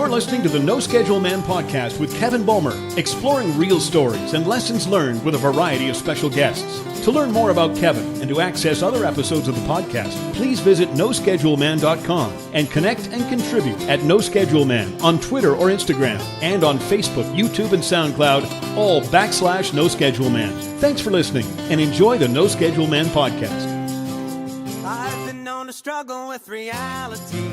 You're listening to the No Schedule Man podcast with Kevin Bulmer, exploring real stories and lessons learned with a variety of special guests. To learn more about Kevin and to access other episodes of the podcast, please visit noscheduleman.com and connect and contribute at No Schedule Man on Twitter or Instagram and on Facebook, YouTube, and SoundCloud, all /No Schedule Man. Thanks for listening and enjoy the No Schedule Man podcast. I've been known to struggle with reality.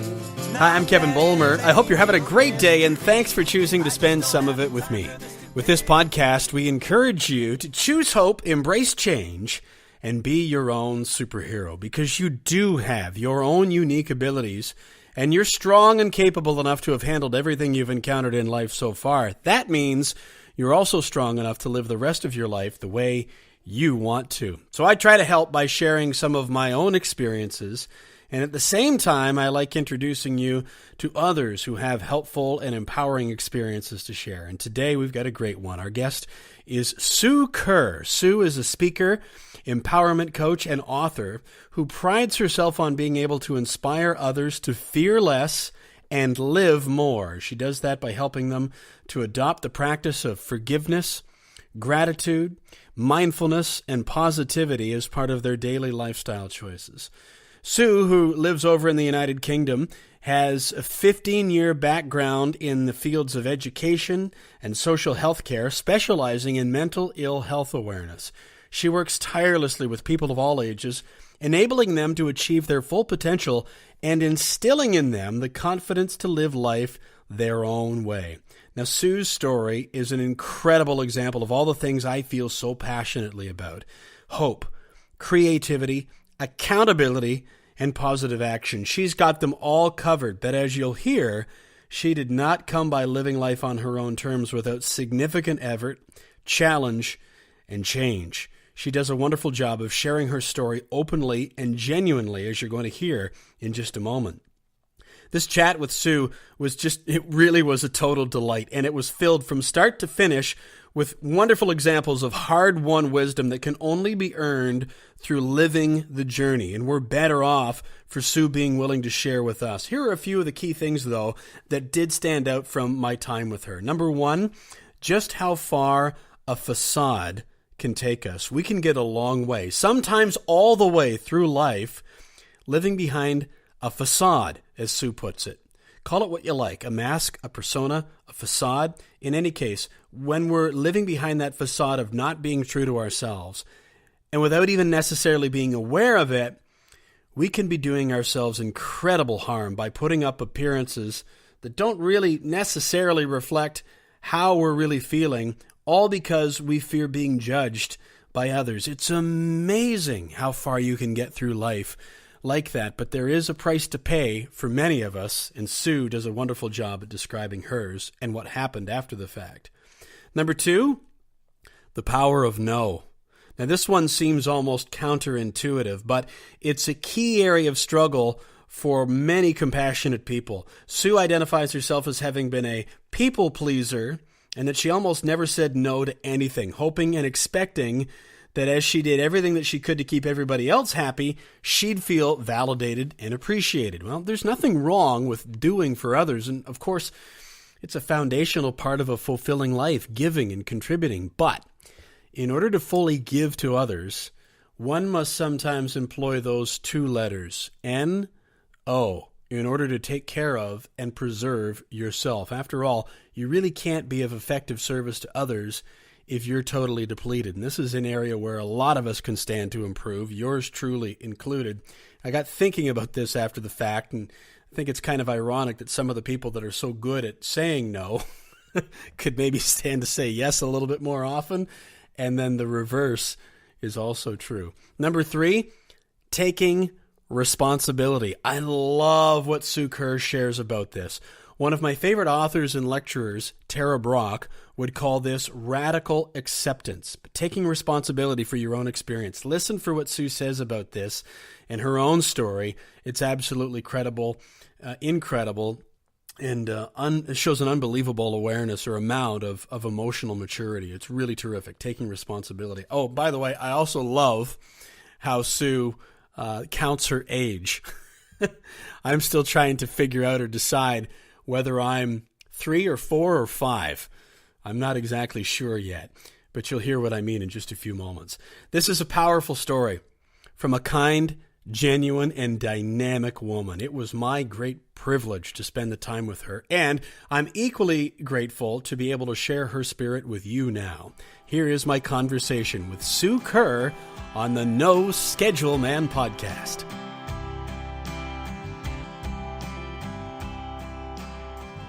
Hi, I'm Kevin Bulmer. I hope you're having a great day, and thanks for choosing to spend some of it with me. With this podcast, we encourage you to choose hope, embrace change, and be your own superhero, because you do have your own unique abilities, and you're strong and capable enough to have handled everything you've encountered in life so far. That means you're also strong enough to live the rest of your life the way you want to. So I try to help by sharing some of my own experiences, and at the same time, I like introducing you to others who have helpful and empowering experiences to share. And today we've got a great one. Our guest is Sue Curr. Sue is a speaker, empowerment coach, and author who prides herself on being able to inspire others to fear less and live more. She does that by helping them to adopt the practice of forgiveness, gratitude, mindfulness, and positivity as part of their daily lifestyle choices. Sue, who lives over in the United Kingdom, has a 15-year background in the fields of education and social health care, specializing in mental ill health awareness. She works tirelessly with people of all ages, enabling them to achieve their full potential and instilling in them the confidence to live life their own way. Now, Sue's story is an incredible example of all the things I feel so passionately about: hope, creativity, accountability, and positive action. She's got them all covered, but as you'll hear, she did not come by living life on her own terms without significant effort, challenge, and change. She does a wonderful job of sharing her story openly and genuinely, as you're going to hear in just a moment. This chat with Sue it really was a total delight, and it was filled from start to finish with wonderful examples of hard-won wisdom that can only be earned through living the journey. And we're better off for Sue being willing to share with us. Here are a few of the key things, though, that did stand out from my time with her. Number one, just how far a facade can take us. We can get a long way, sometimes all the way through life, living behind a facade, as Sue puts it. Call it what you like, a mask, a persona, a facade. In any case, when we're living behind that facade of not being true to ourselves, and without even necessarily being aware of it, we can be doing ourselves incredible harm by putting up appearances that don't really necessarily reflect how we're really feeling, all because we fear being judged by others. It's amazing how far you can get through life like that, but there is a price to pay for many of us, and Sue does a wonderful job at describing hers and what happened after the fact. Number two, the power of no. Now, this one seems almost counterintuitive, but it's a key area of struggle for many compassionate people. Sue identifies herself as having been a people pleaser, and that she almost never said no to anything, hoping and expecting that as she did everything that she could to keep everybody else happy, she'd feel validated and appreciated. Well, there's nothing wrong with doing for others, and of course, it's a foundational part of a fulfilling life, giving and contributing. But in order to fully give to others, one must sometimes employ those two letters, N-O, in order to take care of and preserve yourself. After all, you really can't be of effective service to others if you're totally depleted. And this is an area where a lot of us can stand to improve, yours truly included. I got thinking about this after the fact, and I think it's kind of ironic that some of the people that are so good at saying no could maybe stand to say yes a little bit more often, and then the reverse is also true. Number three, taking responsibility. I love what Sue Curr shares about this. One of my favorite authors and lecturers, Tara Brock, would call this radical acceptance, taking responsibility for your own experience. Listen for what Sue says about this and her own story. It's absolutely incredible, and shows an unbelievable awareness or amount of emotional maturity. It's really terrific, taking responsibility. Oh, by the way, I also love how Sue counts her age. I'm still trying to figure out or decide whether I'm 3 or 4 or 5. I'm not exactly sure yet, but you'll hear what I mean in just a few moments. This is a powerful story from a kind, genuine, and dynamic woman. It was my great privilege to spend the time with her, and I'm equally grateful to be able to share her spirit with you now. Here is my conversation with Sue Curr on the No Schedule Man podcast.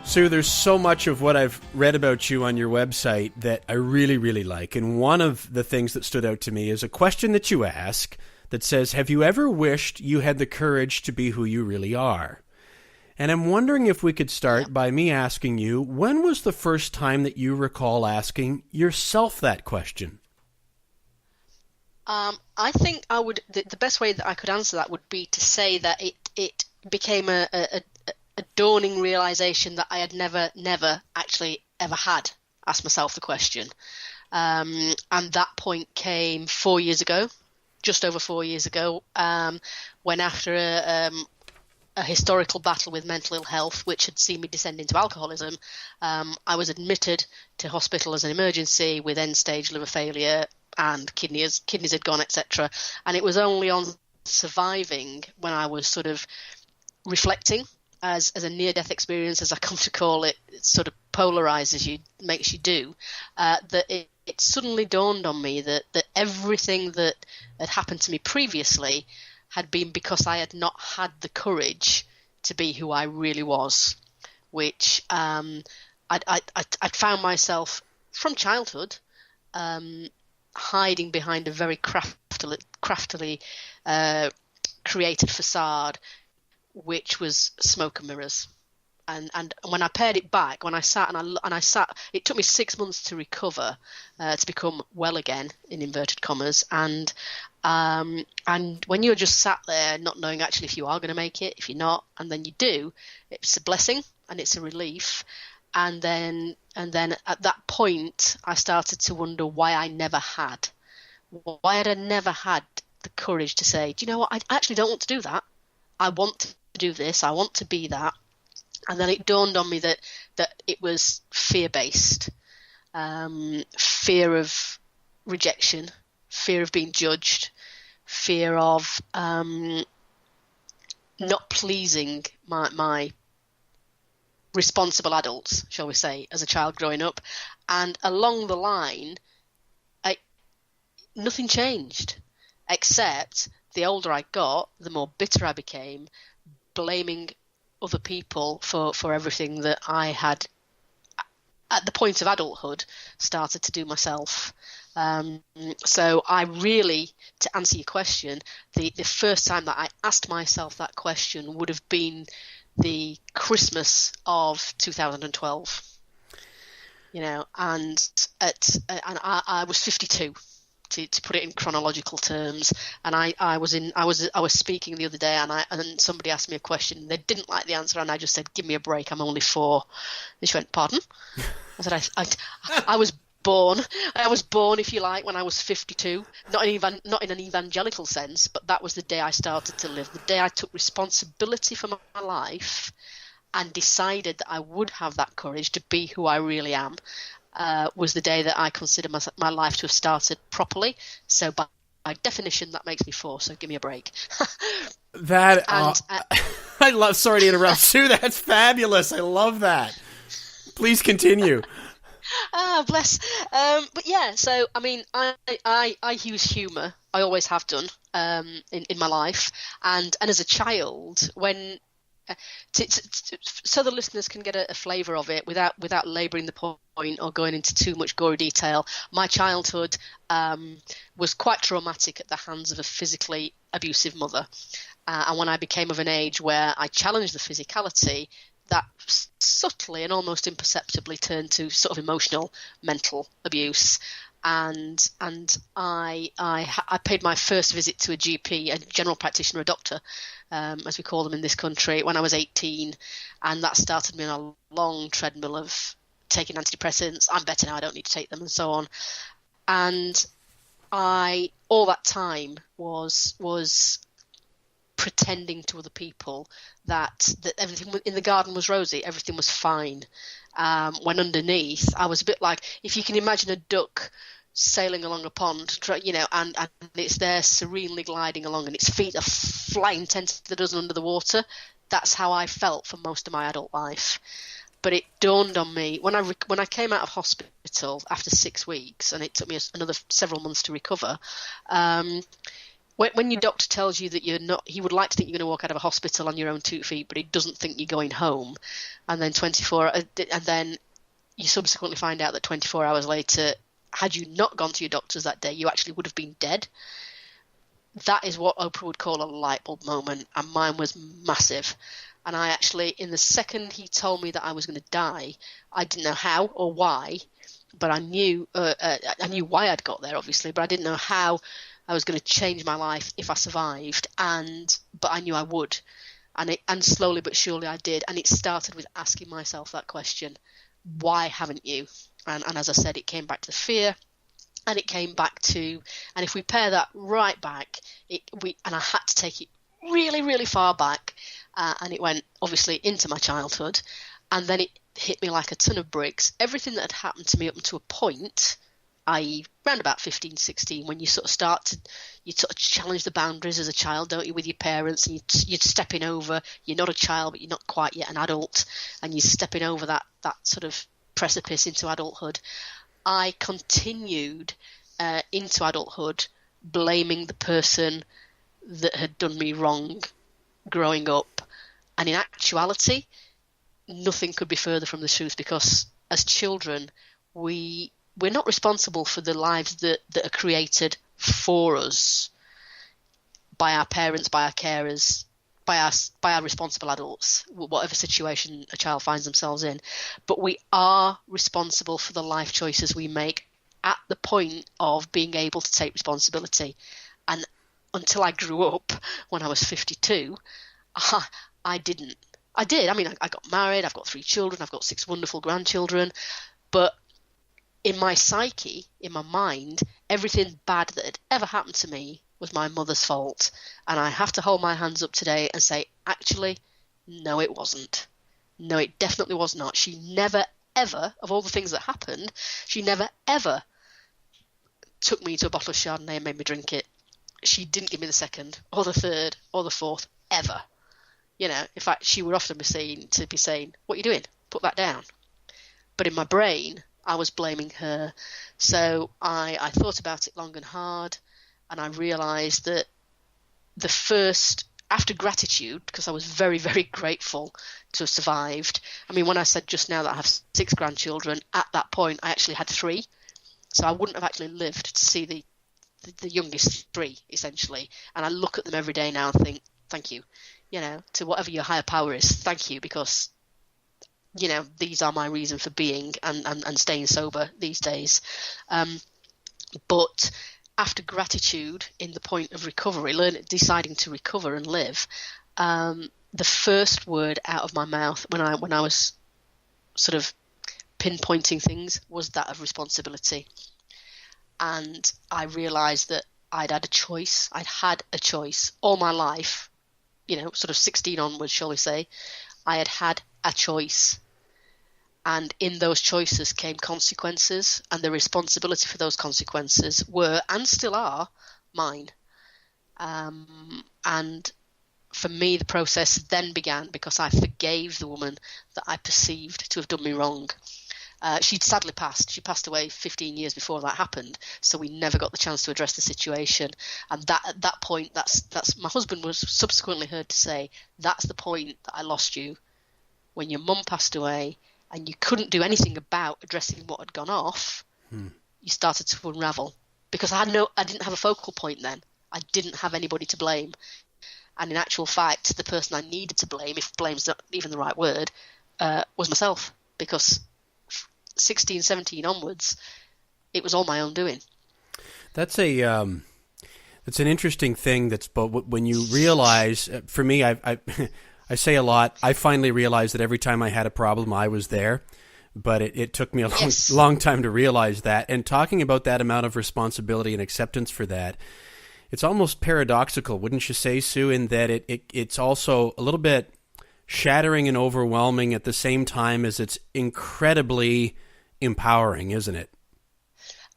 Sue, there's so much of what I've read about you on your website that I really, really like. And one of the things that stood out to me is a question that you ask that says, have you ever wished you had the courage to be who you really are? And I'm wondering if we could start by me asking you, when was the first time that you recall asking yourself that question? I think I would. The best way that I could answer that would be to say that it became a dawning realization that I had never actually ever had asked myself the question. And that point came 4 years ago, just over 4 years ago, when after a historical battle with mental ill health, which had seen me descend into alcoholism, I was admitted to hospital as an emergency with end-stage liver failure and kidneys had gone, etc. And it was only on surviving, when I was sort of reflecting as a near-death experience, as I come to call it, it sort of polarizes you, makes you do, that it suddenly dawned on me that everything that had happened to me previously had been because I had not had the courage to be who I really was, which I'd found myself from childhood hiding behind a very craftily created facade, which was smoke and mirrors. And when I pared it back, when I sat, it took me 6 months to recover, to become well again, in inverted commas. And when you're just sat there not knowing actually if you are going to make it, if you're not, and then you do, it's a blessing and it's a relief. And then at that point, I started to wonder why I never had. Why had I never had the courage to say, do you know what, I actually don't want to do that. I want to do this. I want to be that. And then it dawned on me that it was fear-based, fear of rejection, fear of being judged, fear of not pleasing my responsible adults, shall we say, as a child growing up. And along the line, nothing changed, except the older I got, the more bitter I became, blaming other people for everything that I had, at the point of adulthood, started to do myself. So I really, to answer your question, the first time that I asked myself that question would have been the Christmas of 2012. You know, and I was 52. To put it in chronological terms, and I was speaking the other day, and somebody asked me a question. They didn't like the answer, and I just said, "Give me a break. I'm only 4." And she went, "Pardon?" I said, "I was born. I was born, if you like, when I was 52. Not in an evangelical sense, but that was the day I started to live. The day I took responsibility for my life, and decided that I would have that courage to be who I really am." Was the day that I consider my life to have started properly. So by definition, that makes me 4. So give me a break. I love. Sorry to interrupt, Sue. That's fabulous. I love that. Please continue. Bless. But yeah. So I mean, I use humour. I always have done in my life, and as a child, when. So the listeners can get a flavour of it without labouring the point or going into too much gory detail. My childhood was quite traumatic at the hands of a physically abusive mother. And when I became of an age where I challenged the physicality, that subtly and almost imperceptibly turned to sort of emotional, mental abuse. And I paid my first visit to a GP, a general practitioner, a doctor, as we call them in this country, when I was 18, and that started me on a long treadmill of taking antidepressants. I'm better now, I don't need to take them, and so on. And I all that time was pretending to other people that everything in the garden was rosy, everything was fine. When underneath, I was a bit like, if you can imagine a duck sailing along a pond, and it's there serenely gliding along, and its feet are flying 10 to the dozen under the water. That's how I felt for most of my adult life. But it dawned on me when I came out of hospital after 6 weeks, and it took me another several months to recover. When your doctor tells you that you're not, he would like to think you're going to walk out of a hospital on your own 2 feet, but he doesn't think you're going home. And then you subsequently find out that 24 hours later, had you not gone to your doctors that day, you actually would have been dead. That is what Oprah would call a light bulb moment, and mine was massive. And I actually, in the second he told me that I was going to die, I didn't know how or why, but I knew why I'd got there, obviously, but I didn't know how I was going to change my life if I survived, but I knew I would, and slowly but surely I did. And it started with asking myself that question: why haven't you? And as I said, it came back to fear, and it came back to, and if we pair that right back, and I had to take it really, really far back, and it went obviously into my childhood, and then it hit me like a ton of bricks. Everything that had happened to me up until a point, i.e. around about 15, 16, when you sort of challenge the boundaries as a child, don't you, with your parents, and you're stepping over, you're not a child, but you're not quite yet an adult, and you're stepping over that sort of precipice into adulthood. I continued into adulthood blaming the person that had done me wrong growing up. And in actuality, nothing could be further from the truth, because as children, we're not responsible for the lives that are created for us by our parents, by our carers, by our responsible adults, whatever situation a child finds themselves in. But we are responsible for the life choices we make at the point of being able to take responsibility. And until I grew up, when I was 52, I didn't. I did. I mean, I got married, I've got 3 children, I've got 6 wonderful grandchildren, but in my psyche, in my mind, everything bad that had ever happened to me was my mother's fault. And I have to hold my hands up today and say, actually, no, it wasn't. No, it definitely was not. She never, ever, of all the things that happened, she never, ever took me to a bottle of Chardonnay and made me drink it. She didn't give me the second or the third or the fourth, ever. In fact, she would often be saying, what are you doing? Put that down. But in my brain, I was blaming her. So I thought about it long and hard, and I realised that after gratitude, because I was very, very grateful to have survived. I mean, when I said just now that I have 6 grandchildren, at that point I actually had 3. So I wouldn't have actually lived to see the youngest 3, essentially. And I look at them every day now and think, thank you, to whatever your higher power is, thank you, because, these are my reason for being and staying sober these days. But after gratitude, in the point of recovery, deciding to recover and live, the first word out of my mouth when I was sort of pinpointing things was that of responsibility. And I realised that I'd had a choice. I'd had a choice all my life, sort of 16 onwards, shall we say. I had a choice. And in those choices came consequences, and the responsibility for those consequences were, and still are, mine. And for me, the process then began because I forgave the woman that I perceived to have done me wrong. She'd sadly passed. She passed away 15 years before that happened, so we never got the chance to address the situation. And at that point, that's my husband was subsequently heard to say, that's the point that I lost you. When your mum passed away and you couldn't do anything about addressing what had gone off, you started to unravel. Because I didn't have a focal point then. I didn't have anybody to blame. And in actual fact, the person I needed to blame, if blame's not even the right word, was myself. Because 16, 17 onwards, it was all my own doing. That's an interesting thing. But when you realize, for me, I say a lot, I finally realized that every time I had a problem, I was there. But it took me a long time to realize that. And talking about that amount of responsibility and acceptance for that, it's almost paradoxical, wouldn't you say, Sue, in that it's also a little bit shattering and overwhelming at the same time as it's incredibly empowering, isn't it?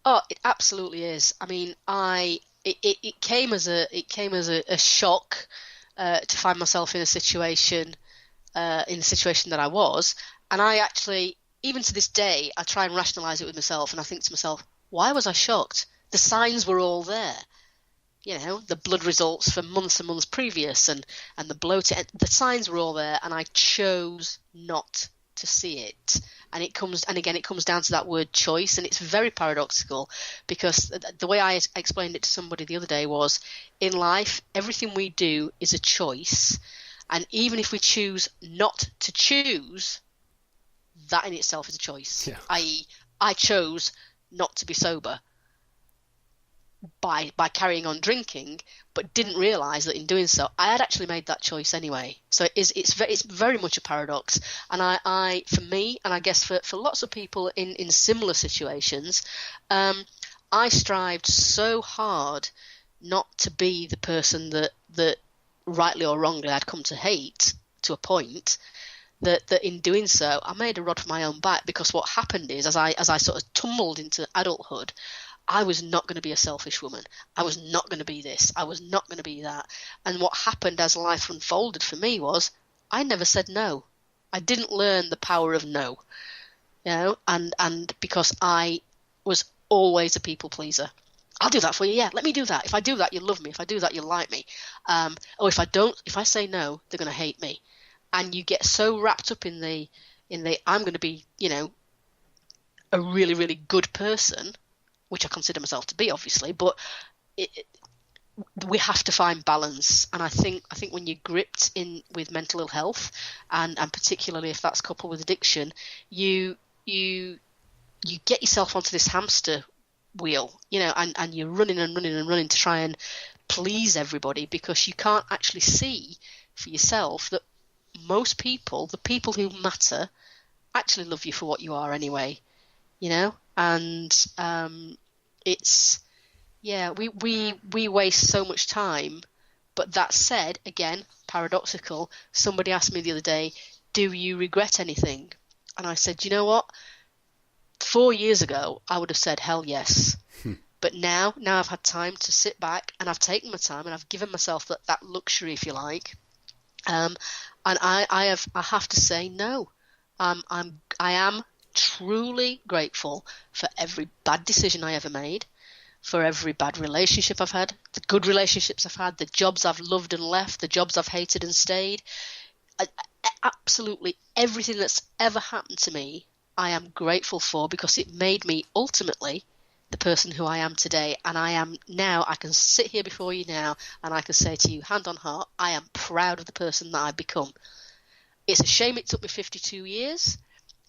Oh, it absolutely is. I mean, it came as a shock to find myself in a situation that I was, and I actually, even to this day, I try and rationalize it with myself, and I think to myself, why was I shocked? The signs were all there. You know, the blood results for months and months previous, and the bloating, the signs were all there, and I chose not to see it. And it comes down to that word choice, and it's very paradoxical, because the way I explained it to somebody the other day was, in life, everything we do is a choice, and even if we choose not to choose, that in itself is a choice. Yeah. I.e., I chose not to be sober by carrying on drinking, but didn't realise that in doing so, I had actually made that choice anyway. So it's very much a paradox. And I for me, and I guess for lots of people in similar situations, I strived so hard not to be the person that rightly or wrongly I'd come to hate to a point, that in doing so, I made a rod for my own back, because what happened is, as I sort of tumbled into adulthood, I was not going to be a selfish woman. I was not going to be this. I was not going to be that. And what happened as life unfolded for me was, I never said no. I didn't learn the power of no, you know, and because I was always a people pleaser. I'll do that for you. Yeah, let me do that. If I do that, you'll love me. If I do that, you'll like me. Or if I say no, they're going to hate me. And you get so wrapped up in the I'm going to be, you know, a really, really good person, which I consider myself to be, obviously, but we have to find balance. And I think when you're gripped in with mental ill health, and particularly if that's coupled with addiction, you get yourself onto this hamster wheel, you know, and you're running and running and running to try and please everybody, because you can't actually see for yourself that most people, the people who matter, actually love you for what you are anyway, you know. And it's, yeah, we waste so much time. But that said, again, paradoxical, somebody asked me the other day, do you regret anything? And I said, you know what, 4 years ago I would have said hell yes. But now I've had time to sit back, and I've taken my time, and I've given myself that luxury, if you like, and I have to say no. I am truly grateful for every bad decision I ever made, for every bad relationship I've had, the good relationships I've had, the jobs I've loved and left, the jobs I've hated and stayed. Absolutely everything that's ever happened to me, I am grateful for, because it made me ultimately the person who I am today. And I am now, I can sit here before you now, and I can say to you, hand on heart, I am proud of the person that I've become. It's a shame it took me 52 years,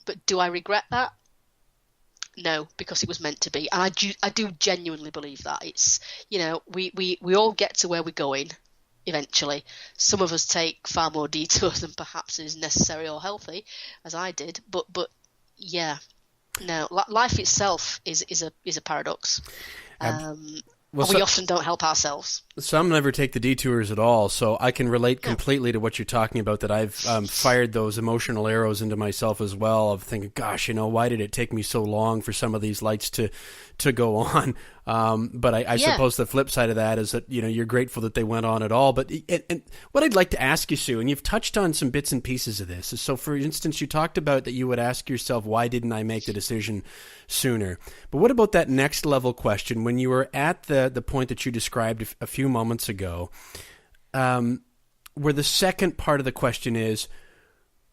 but do I regret that? No, because it was meant to be. And I do genuinely believe that. It's, you know, we all get to where we're going eventually. Some of us take far more detours than perhaps is necessary or healthy, as I did. But yeah, no, life itself is a paradox. We often don't help ourselves. Some never take the detours at all, so I can relate completely to what you're talking about, that I've fired those emotional arrows into myself as well, of thinking, gosh, you know, why did it take me so long for some of these lights to go on? But I suppose the flip side of that is that, you know, you're grateful that they went on at all. But and what I'd like to ask you, Sue, and you've touched on some bits and pieces of this. So, for instance, you talked about that you would ask yourself, why didn't I make the decision sooner? But what about that next level question, when you were at the point that you described a few moments ago, where the second part of the question is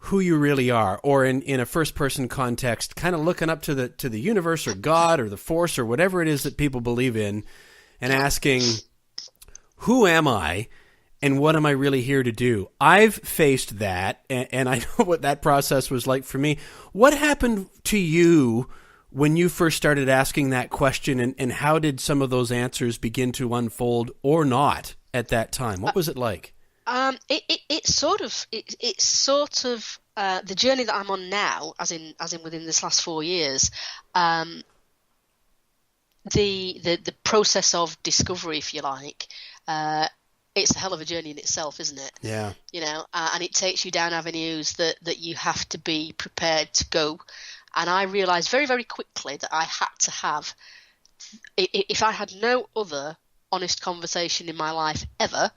who you really are, or in a first-person context, kind of looking up to the universe or God or the force or whatever it is that people believe in, and asking, who am I and what am I really here to do? I've faced that, and I know what that process was like for me. What happened to you when you first started asking that question, and how did some of those answers begin to unfold or not at that time? What was it like? It's sort of the journey that I'm on now, as in within this last 4 years. the process of discovery, if you like, it's a hell of a journey in itself, isn't it? Yeah. And it takes you down avenues that you have to be prepared to go. And I realised very, very quickly that I had to have, if I had no other honest conversation in my life ever,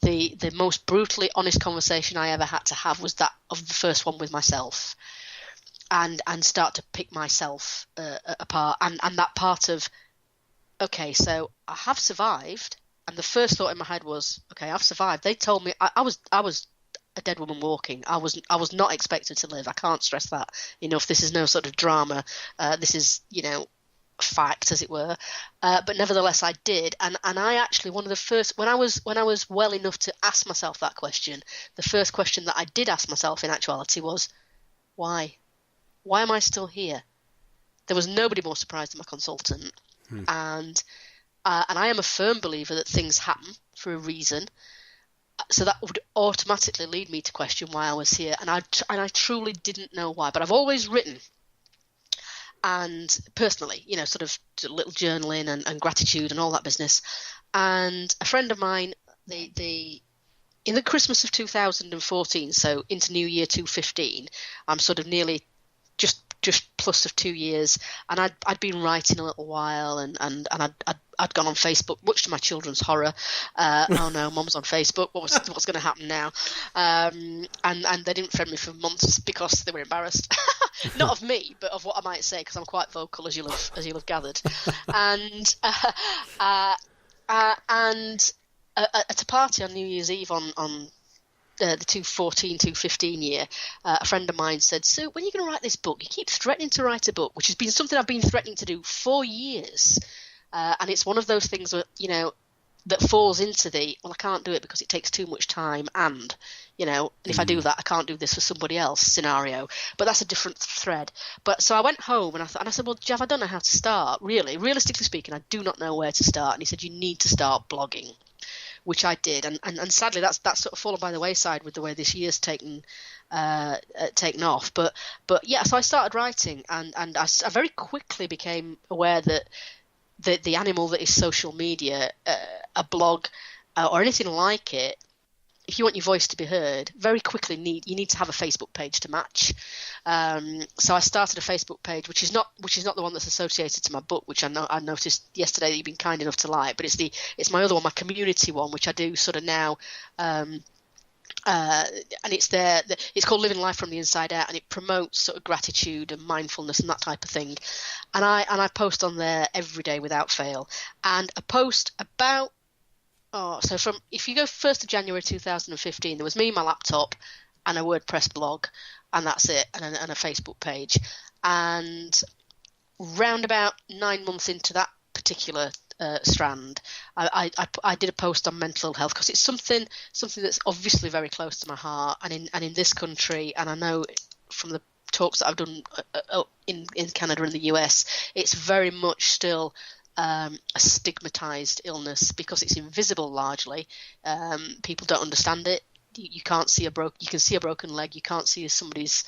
the most brutally honest conversation I ever had to have was that of the first one with myself, and start to pick myself apart, and that part of, okay, so I have survived, and the first thought in my head was, okay, I've survived. They told me I was a dead woman walking. I was not expected to live. I can't stress that enough. This is no sort of drama. This is, fact, as it were. But nevertheless, I did, and I actually, one of the first, when I was well enough to ask myself that question, the first question that I did ask myself in actuality was, why am I still here? There was nobody more surprised than my consultant. And I am a firm believer that things happen for a reason. So that would automatically lead me to question why I was here, and I truly didn't know why. But I've always written, and personally, sort of little journaling and gratitude and all that business. And a friend of mine, in the Christmas of 2014, so into New Year 2015, I'm sort of nearly just plus of 2 years, and I'd been writing a little while, and I'd gone on Facebook, much to my children's horror. Oh no, Mum's on Facebook. What's going to happen now? And they didn't friend me for months because they were embarrassed, not of me, but of what I might say, because I'm quite vocal, as you'll have gathered. And at a party on New Year's Eve on the 2015 year, a friend of mine said, "Sue, when are you going to write this book? You keep threatening to write a book," which has been something I've been threatening to do for years. And it's one of those things that, that falls into well, I can't do it because it takes too much time, and if I do that, I can't do this for somebody else scenario. But that's a different thread. But so I went home and I said, well, Jav, I don't know how to start, really. Realistically speaking, I do not know where to start. And he said, you need to start blogging, which I did, and sadly that's sort of fallen by the wayside with the way this year's taken off. But yeah, so I started writing, and I very quickly became aware that the animal that is social media, a blog or anything like it, if you want your voice to be heard, very quickly you need to have a Facebook page to match. So I started a Facebook page, which is not the one that's associated to my book, which I noticed yesterday that you've been kind enough to like, but it's my other one, my community one, which I do sort of now. And it's there. It's called Living Life from the Inside Out, and it promotes sort of gratitude and mindfulness and that type of thing. And I post on there every day without fail. And a post about if you go 1st of January 2015, there was me, my laptop, and a WordPress blog, and that's it, and a Facebook page. And round about 9 months into that particular strand, I did a post on mental health, because it's something that's obviously very close to my heart, and in this country, and I know from the talks that I've done in Canada and the US, it's very much still a stigmatized illness because it's invisible largely. People don't understand it. You can't see you can see a broken leg. You can't see somebody's,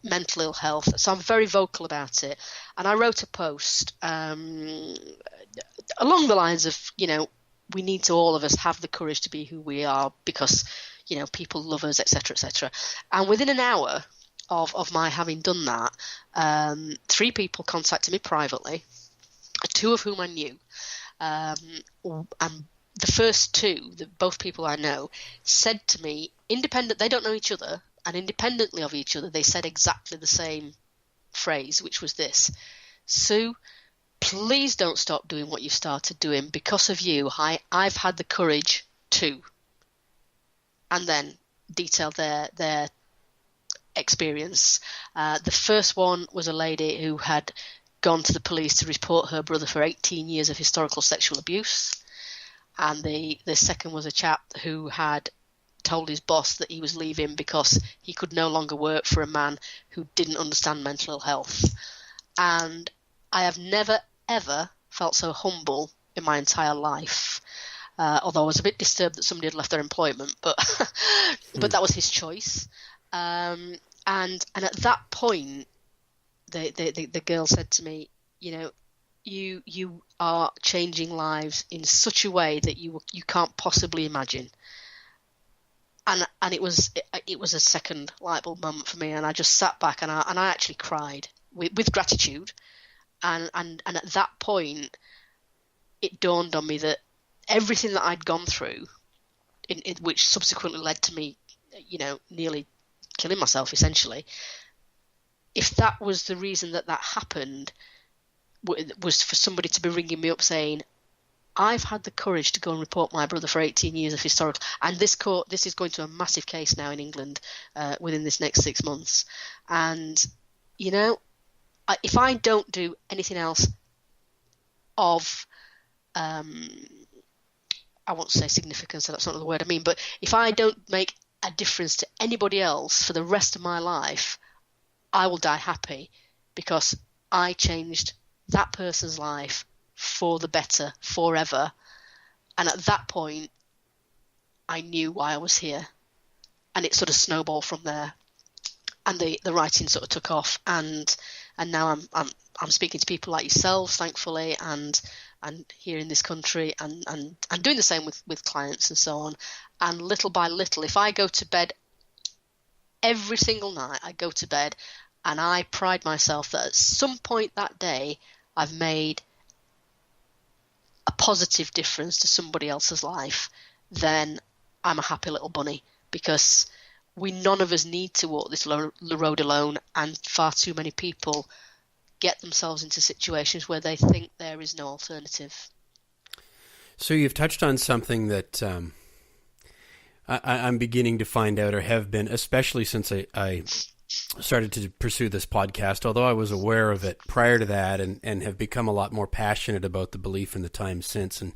mental ill health. So I'm very vocal about it. And I wrote a post along the lines of, we need to, all of us, have the courage to be who we are because, people love us, etc., etc. And within an hour of my having done that, 3 people contacted me privately, 2 of whom I knew. And the first 2, both people I know, said to me, they don't know each other, and independently of each other, they said exactly the same phrase, which was this: Sue, please don't stop doing what you started doing. Because of you, I've had the courage to. And then detailed their experience. The first one was a lady who had gone to the police to report her brother for 18 years of historical sexual abuse. And the second was a chap who had told his boss that he was leaving because he could no longer work for a man who didn't understand mental health. And I have never, ever felt so humble in my entire life. Although I was a bit disturbed that somebody had left their employment, but that was his choice. And at that point, the girl said to me, you are changing lives in such a way that you can't possibly imagine. And it was a second light bulb moment for me, and I just sat back and I actually cried with gratitude, and at that point it dawned on me that everything that I'd gone through, which subsequently led to me, nearly killing myself essentially, if that was the reason that happened, was for somebody to be ringing me up saying, I've had the courage to go and report my brother for 18 years of historical, and this is going to a massive case now in England within this next 6 months. And, if I don't do anything else of, I won't say significance, that's not the word I mean, but if I don't make a difference to anybody else for the rest of my life, I will die happy, because I changed that person's life for the better forever. And at that point I knew why I was here, and it sort of snowballed from there, and the writing sort of took off, and now I'm speaking to people like yourselves, thankfully, and here in this country, and doing the same with clients and so on. And little by little, if I go to bed every single night, I go to bed and I pride myself that at some point that day I've made a positive difference to somebody else's life, then I'm a happy little bunny, because none of us need to walk this road alone, and far too many people get themselves into situations where they think there is no alternative. So you've touched on something that I'm beginning to find out, or have been, especially since I started to pursue this podcast, although I was aware of it prior to that, and have become a lot more passionate about the belief in the time since. And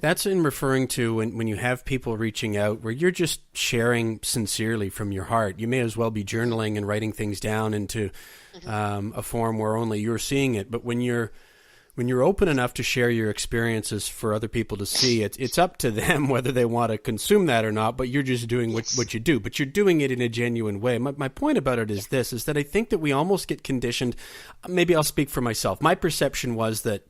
that's in referring to when you have people reaching out where you're just sharing sincerely from your heart. You may as well be journaling and writing things down into a form where only you're seeing it. But when you're open enough to share your experiences for other people to see, it's up to them whether they want to consume that or not, but you're just doing what you do. But you're doing it in a genuine way. My point about it is this, is that I think that we almost get conditioned. Maybe I'll speak for myself. My perception was that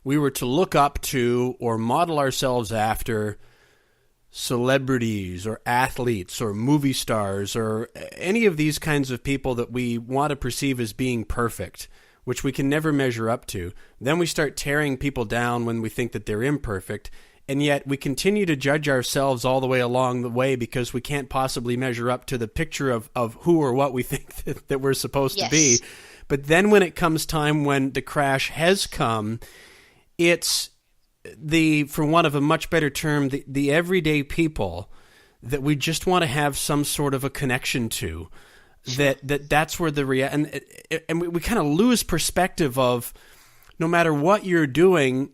we were to look up to or model ourselves after celebrities or athletes or movie stars or any of these kinds of people that we want to perceive as being perfect, which we can never measure up to. Then we start tearing people down when we think that they're imperfect, and yet we continue to judge ourselves all the way along the way because we can't possibly measure up to the picture of who or what we think that we're supposed to be. But then when it comes time when the crash has come, it's for want of a much better term, the everyday people that we just want to have some sort of a connection to. That's where and we kind of lose perspective of, no matter what you're doing,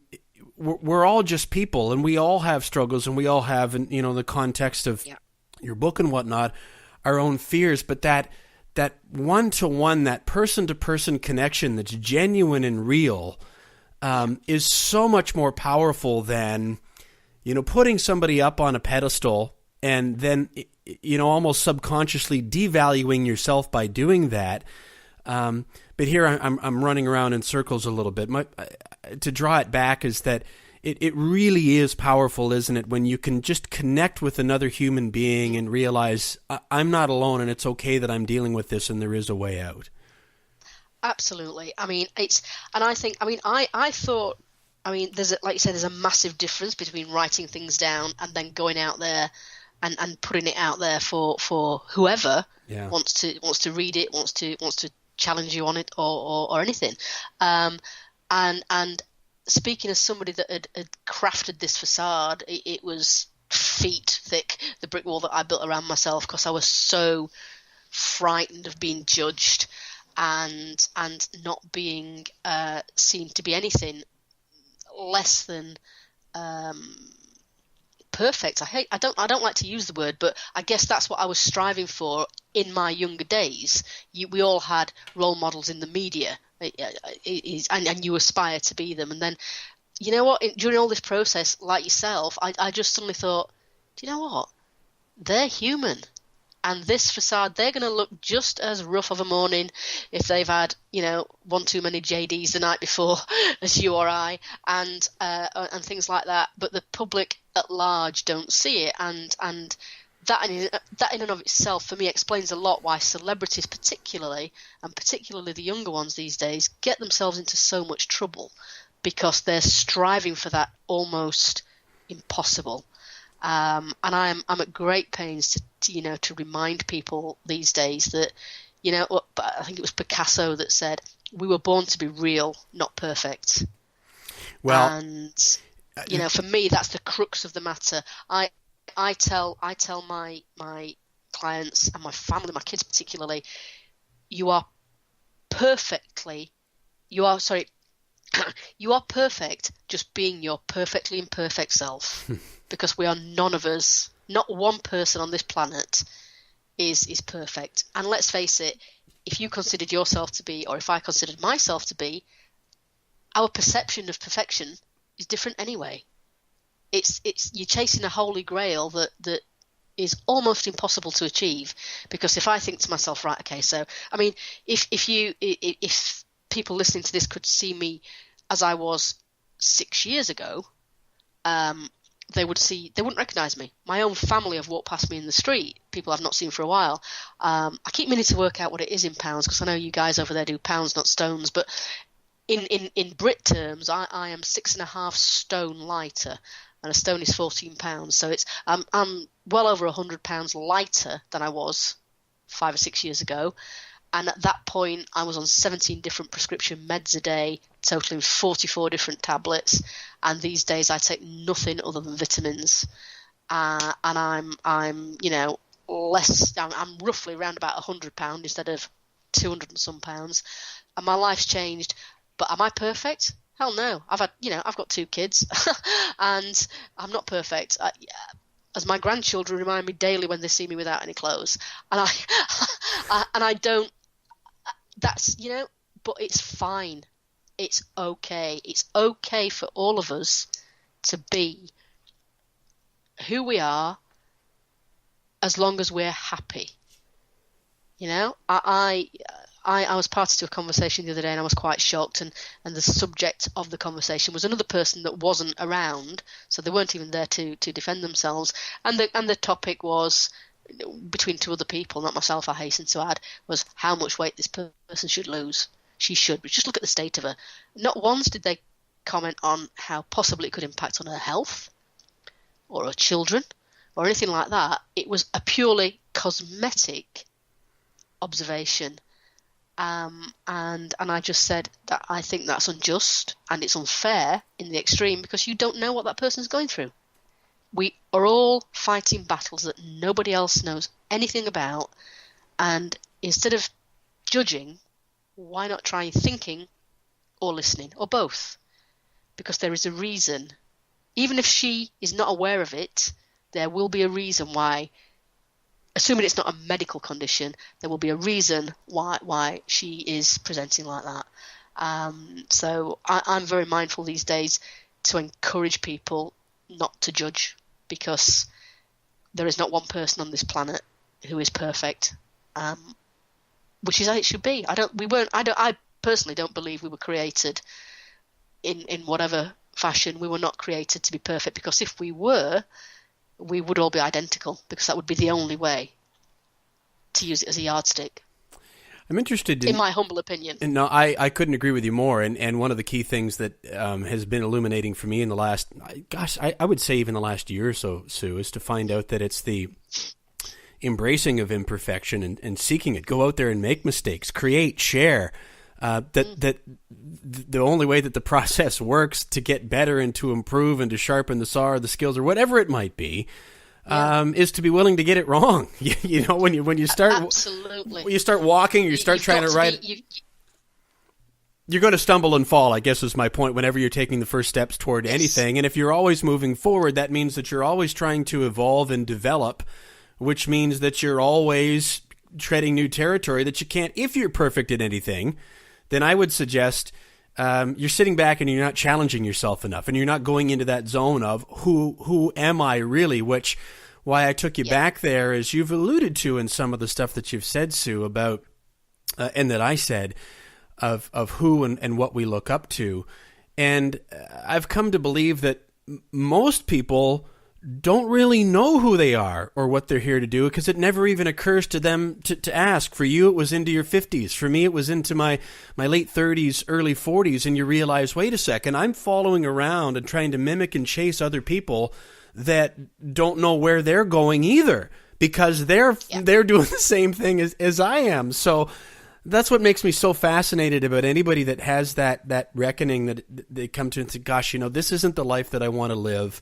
we're all just people, and we all have struggles, and we all have, in the context of your book and whatnot, our own fears. But that one-to-one, that person-to-person connection that's genuine and real, is so much more powerful than, putting somebody up on a pedestal and then, almost subconsciously devaluing yourself by doing that. But here I'm running around in circles a little bit. To draw it back is that it really is powerful, isn't it, when you can just connect with another human being and realize I'm not alone, and it's okay that I'm dealing with this, and there is a way out. Absolutely. I mean, I thought, there's like you said, there's a massive difference between writing things down and then going out there and putting it out there for whoever wants to read it, wants to challenge you on it or anything. And speaking as somebody that had crafted this facade, it was feet thick, the brick wall that I built around myself, because I was so frightened of being judged and not being seen to be anything less than perfect. I don't like to use the word, but I guess that's what I was striving for in my younger days. We all had role models in the media, and you aspire to be them. And then, you know what? During all this process, like yourself, I just suddenly thought, do you know what? They're human. And this facade, they're going to look just as rough of a morning if they've had, one too many JDs the night before as you or I, and things like that. But the public at large don't see it, and that in and of itself, for me, explains a lot why celebrities, particularly the younger ones these days, get themselves into so much trouble, because they're striving for that almost impossible. And I'm at great pains to remind people these days that, I think it was Picasso that said, we were born to be real, not perfect. Well, and for me, that's the crux of the matter. I tell my clients and my family, my kids particularly, you are perfect, just being your perfectly imperfect self. Because we are none of us, not one person on this planet is perfect. And let's face it, if you considered yourself to be, or if I considered myself to be, our perception of perfection is different anyway. It's you're chasing a holy grail that is almost impossible to achieve. Because if I think to myself, right, okay, so I mean, if people listening to this could see me as I was 6 years ago, they wouldn't recognize me. My own family have walked past me in the street, people I've not seen for a while. I keep meaning to work out what it is in pounds, because I know you guys over there do pounds, not stones, but in Brit terms, I am 6.5 stone lighter, and a stone is 14 pounds. So I'm well over 100 pounds lighter than I was 5 or 6 years ago. And at that point, I was on 17 different prescription meds a day, totaling 44 different tablets. And these days, I take nothing other than vitamins. And I'm less. I'm roughly around about 100 pounds instead of 200 and some pounds. And my life's changed. But am I perfect? Hell no. I've got 2 kids, and I'm not perfect. As my grandchildren remind me daily when they see me without any clothes, and I don't. That's but it's fine. It's okay. It's okay for all of us to be who we are, as long as we're happy. I was party to a conversation the other day, and I was quite shocked, and the subject of the conversation was another person that wasn't around, so they weren't even there to defend themselves, and the topic was, between 2 other people, not myself, I hasten to add, was how much weight this person should lose. She should, but just look at the state of her. Not once did they comment on how possibly it could impact on her health or her children or anything like that. It was a purely cosmetic observation. And I just said that I think that's unjust and it's unfair in the extreme, because you don't know what that person's going through. We are all fighting battles that nobody else knows anything about, and instead of judging, why not try thinking or listening, or both? Because there is a reason. Even if she is not aware of it, there will be a reason why, assuming it's not a medical condition, there will be a reason why she is presenting like that. So I'm very mindful these days to encourage people not to judge, because there is not one person on this planet who is perfect, which is how it should be. I personally don't believe we were created in whatever fashion. We were not created to be perfect, because if we were, we would all be identical, because that would be the only way to use it as a yardstick. I'm interested in my humble opinion. No, I couldn't agree with you more. And one of the key things that has been illuminating for me in the last, I would say even the last year or so, Sue, is to find out that it's the embracing of imperfection and seeking it. Go out there and make mistakes, create, share. That the only way that the process works to get better and to improve and to sharpen the saw or the skills or whatever it might be, is to be willing to get it wrong. When you start, absolutely, when you start walking, or you start trying to ride, you're going to stumble and fall, I guess is my point, whenever you're taking the first steps toward anything. And if you're always moving forward, that means that you're always trying to evolve and develop, which means that you're always treading new territory that you can't. If you're perfect at anything, then I would suggest you're sitting back and you're not challenging yourself enough, and you're not going into that zone of who am I really, which why I took you back there is you've alluded to in some of the stuff that you've said, Sue, about, and that I said, of who and what we look up to. And I've come to believe that most people don't really know who they are or what they're here to do, because it never even occurs to them to ask. For you, it was into your 50s. For me, it was into my late 30s, early 40s, and you realize, wait a second, I'm following around and trying to mimic and chase other people that don't know where they're going either, because they're doing the same thing as I am. So that's what makes me so fascinated about anybody that has that reckoning, that they come to and say, gosh, this isn't the life that I want to live.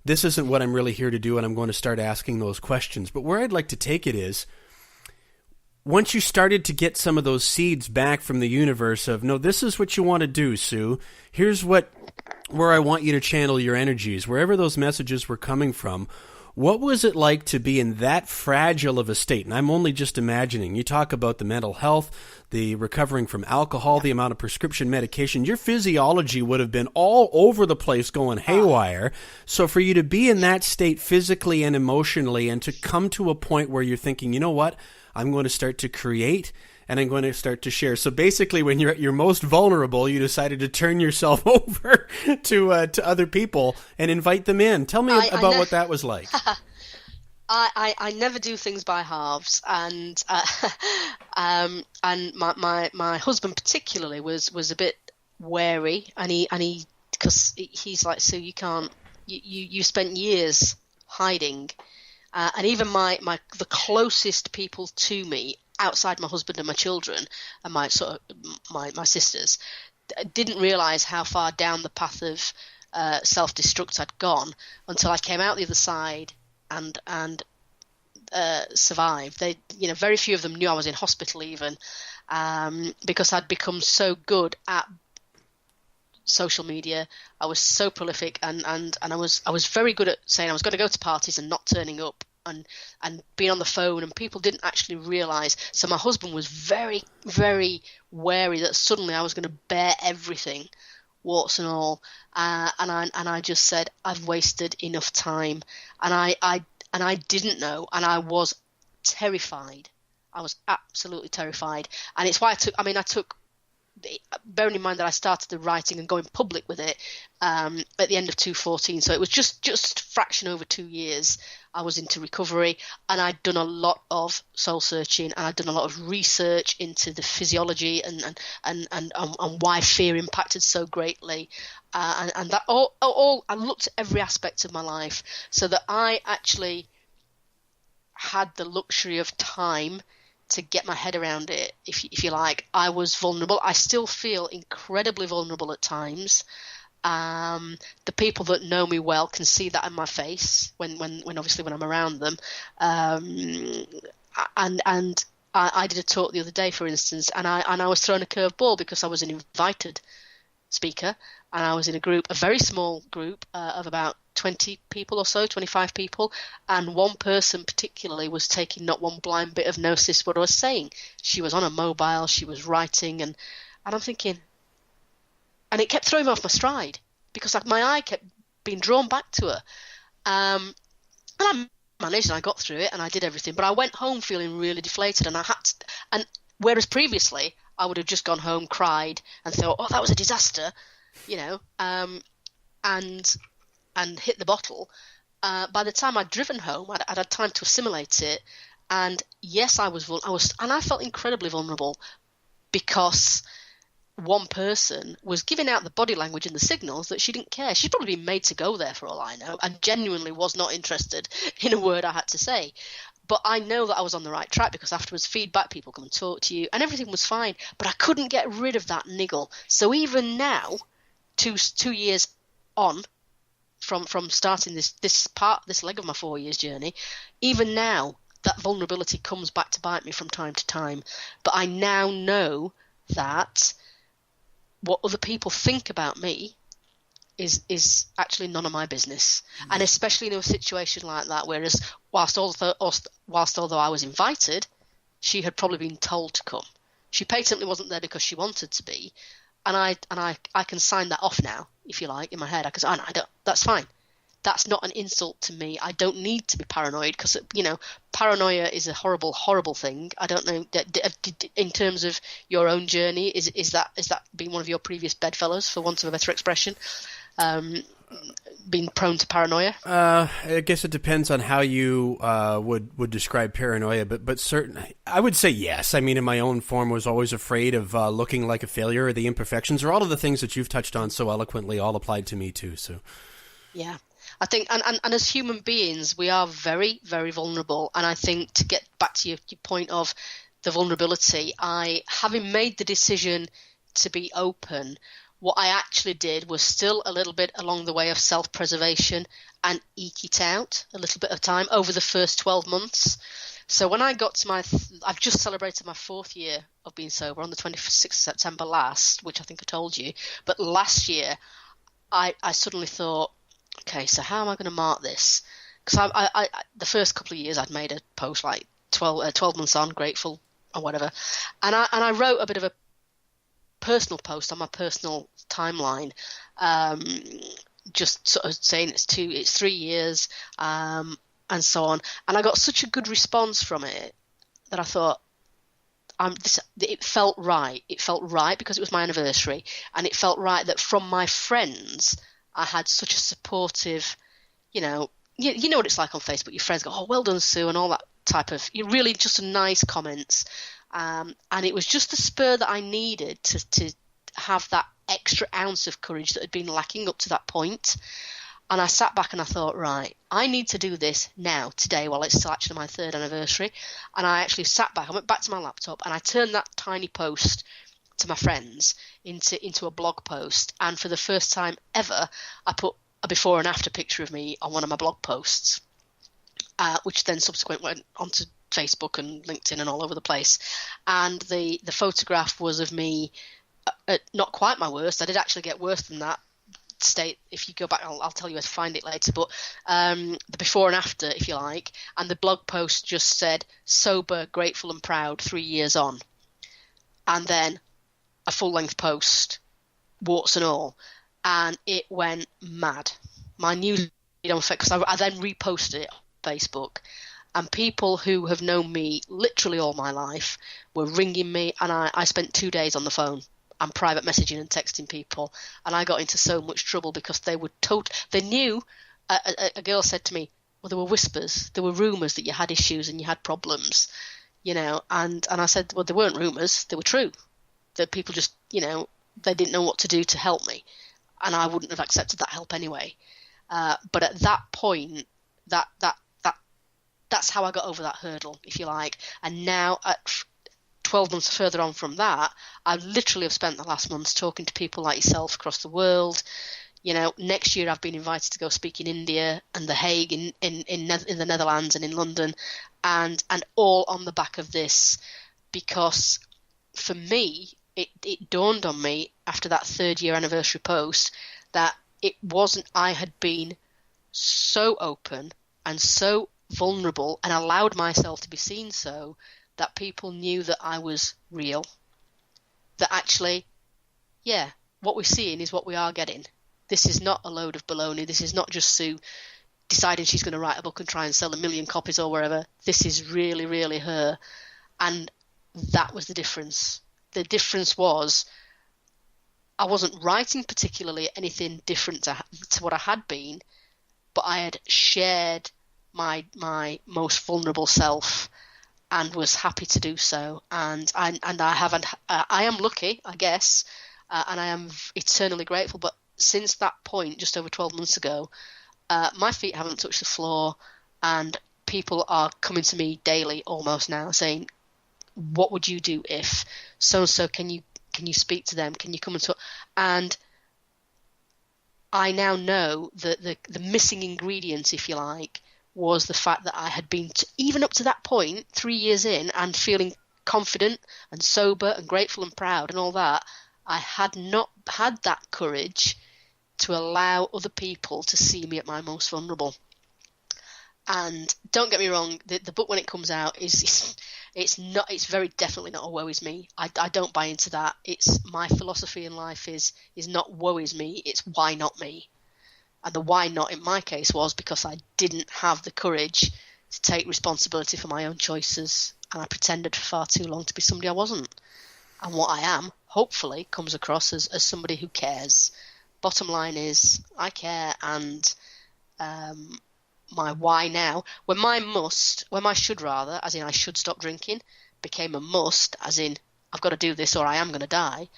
This isn't what I'm really here to do, and I'm going to start asking those questions. But where I'd like to take it is, once you started to get some of those seeds back from the universe of, no, this is what you want to do, Sue. Here's where I want you to channel your energies, wherever those messages were coming from. What was it like to be in that fragile of a state? And I'm only just imagining. You talk about the mental health, the recovering from alcohol, the amount of prescription medication. Your physiology would have been all over the place going haywire. So for you to be in that state physically and emotionally, and to come to a point where you're thinking, you know what, I'm going to start to create, and I'm going to start to share. So basically, when you're at your most vulnerable, you decided to turn yourself over to other people and invite them in. Tell me about what that was like. I never do things by halves, and my husband particularly was a bit wary, and he because he's like, so you can't, you spent years hiding, and even the closest people to me, outside my husband and my children and my sisters, didn't realize how far down the path of self-destruct I'd gone until I came out the other side and survived. They, very few of them knew I was in hospital even, because I'd become so good at social media. I was so prolific, and I was very good at saying I was going to go to parties and not turning up, and being on the phone, and people didn't actually realize. So my husband was very, very wary that suddenly I was going to bear everything, warts and all, and I just said, I've wasted enough time, and I didn't know, and I was terrified. I was absolutely terrified, and it's why I took, bearing in mind that I started the writing and going public with it at the end of 2014, so it was just fraction over 2 years I was into recovery, and I'd done a lot of soul searching, and I'd done a lot of research into the physiology and why fear impacted so greatly, and that all I looked at every aspect of my life, so that I actually had the luxury of time to get my head around it, if you like. I was vulnerable. I still feel incredibly vulnerable at times. The people that know me well can see that in my face when obviously when I'm around them. And I did a talk the other day, for instance, and I was thrown a curveball because I was an invited speaker, and I was in a very small group of about 20 people or so, 25 people, and one person particularly was taking not one blind bit of notice what I was saying. She was on a mobile, she was writing, and I'm thinking, and it kept throwing me off my stride because my eye kept being drawn back to her. And I managed, and I got through it, and I did everything, but I went home feeling really deflated, and I had to, and whereas previously I would have just gone home, cried, and thought, oh, that was a disaster, and hit the bottle. By the time I'd driven home, I'd had time to assimilate it, and yes, I felt incredibly vulnerable because one person was giving out the body language and the signals that she didn't care. She'd probably been made to go there for all I know, and genuinely was not interested in a word I had to say. But I know that I was on the right track because afterwards feedback, people come and talk to you, and everything was fine. But I couldn't get rid of that niggle. So even now, two years on from starting this leg of my 4 years journey, even now that vulnerability comes back to bite me from time to time. But I now know that what other people think about me is actually none of my business. Mm-hmm. And especially in a situation like that, whereas whilst although I was invited, she had probably been told to come. She patently wasn't there because she wanted to be, and I can sign that off now, if you like, in my head. Because I don't. That's fine. that's not an insult to me. I don't need to be paranoid because, paranoia is a horrible, horrible thing. I don't know, in terms of your own journey, is that been one of your previous bedfellows, for want of a better expression? Being prone to paranoia? I guess it depends on how you would describe paranoia, but certainly I would say yes. I mean, in my own form, was always afraid of looking like a failure, or the imperfections, or all of the things that you've touched on so eloquently, all applied to me too. So, yeah, I think, and as human beings, we are very, very vulnerable. And I think, to get back to your point of the vulnerability, having made the decision to be open, what I actually did was still a little bit along the way of self-preservation and eke it out a little bit of time over the first 12 months. So when I got to I've just celebrated my 4th year of being sober on the 26th of September last, which I think I told you. But last year, I suddenly thought, okay, so how am I going to mark this? Because I the first couple of years I'd made a post like 12 months on, grateful or whatever. And I wrote a bit of a personal post on my personal timeline, just sort of saying it's 3 years, and so on. And I got such a good response from it that I thought, it felt right. It felt right because it was my anniversary, and it felt right that from my friends I had such a supportive, you know what it's like on Facebook. Your friends go, "Oh, well done, Sue," and all that type of, you really just nice comments. And it was just the spur that I needed to have that extra ounce of courage that had been lacking up to that point. And I sat back and I thought, right, I need to do this now, today, while it's still actually my 3rd anniversary. And I actually sat back, I went back to my laptop, and I turned that tiny post to my friends into a blog post. And for the first time ever, I put a before and after picture of me on one of my blog posts, which then subsequently went onto Facebook and LinkedIn and all over the place. And the photograph was of me at not quite my worst. I did actually get worse than that state. If you go back, I'll tell you where to find it later. But the before and after, if you like. And the blog post just said, "Sober, grateful and proud, 3 years on." And then a full-length post, warts and all. And it went mad. My news, because I then reposted it on Facebook. And people who have known me literally all my life were ringing me, and I spent 2 days on the phone and private messaging and texting people. And I got into so much trouble because they knew. A girl said to me, "Well, there were whispers, there were rumours that you had issues and you had problems, And I said, well, they weren't rumours, they were true. That people just, they didn't know what to do to help me, and I wouldn't have accepted that help anyway. But at that point, that's how I got over that hurdle, if you like. And now, at 12 months further on from that, I literally have spent the last months talking to people like yourself across the world. Next year I've been invited to go speak in India and The Hague, in the Netherlands, and in London, and all on the back of this, because for me, it dawned on me after that 3rd year anniversary post that it wasn't, I had been so open and so vulnerable and allowed myself to be seen so that people knew that I was real. That actually, yeah, what we're seeing is what we are getting. This is not a load of baloney. This is not just Sue deciding she's going to write a book and try and sell 1 million copies or wherever. This is really, really her. And that was the difference. The difference was I wasn't writing particularly anything different to what I had been, but I had shared my most vulnerable self and was happy to do so. And I am lucky, I guess, and I am eternally grateful. But since that point, just over 12 months ago, my feet haven't touched the floor, and people are coming to me daily almost now saying, "What would you do if so-and-so, can you speak to them? Can you come and talk?" And I now know that the missing ingredient, if you like, was the fact that I had been, even up to that point, 3 years in, and feeling confident and sober and grateful and proud and all that, I had not had that courage to allow other people to see me at my most vulnerable. And don't get me wrong, the book when it comes out it's very definitely not a woe is me. I don't buy into that. It's my philosophy in life is not woe is me, it's why not me. And the why not in my case was because I didn't have the courage to take responsibility for my own choices, and I pretended for far too long to be somebody I wasn't. And what I am, hopefully, comes across as somebody who cares. Bottom line is, I care, and my why now, when my should rather, as in I should stop drinking, became a must, as in I've got to do this or I am going to die,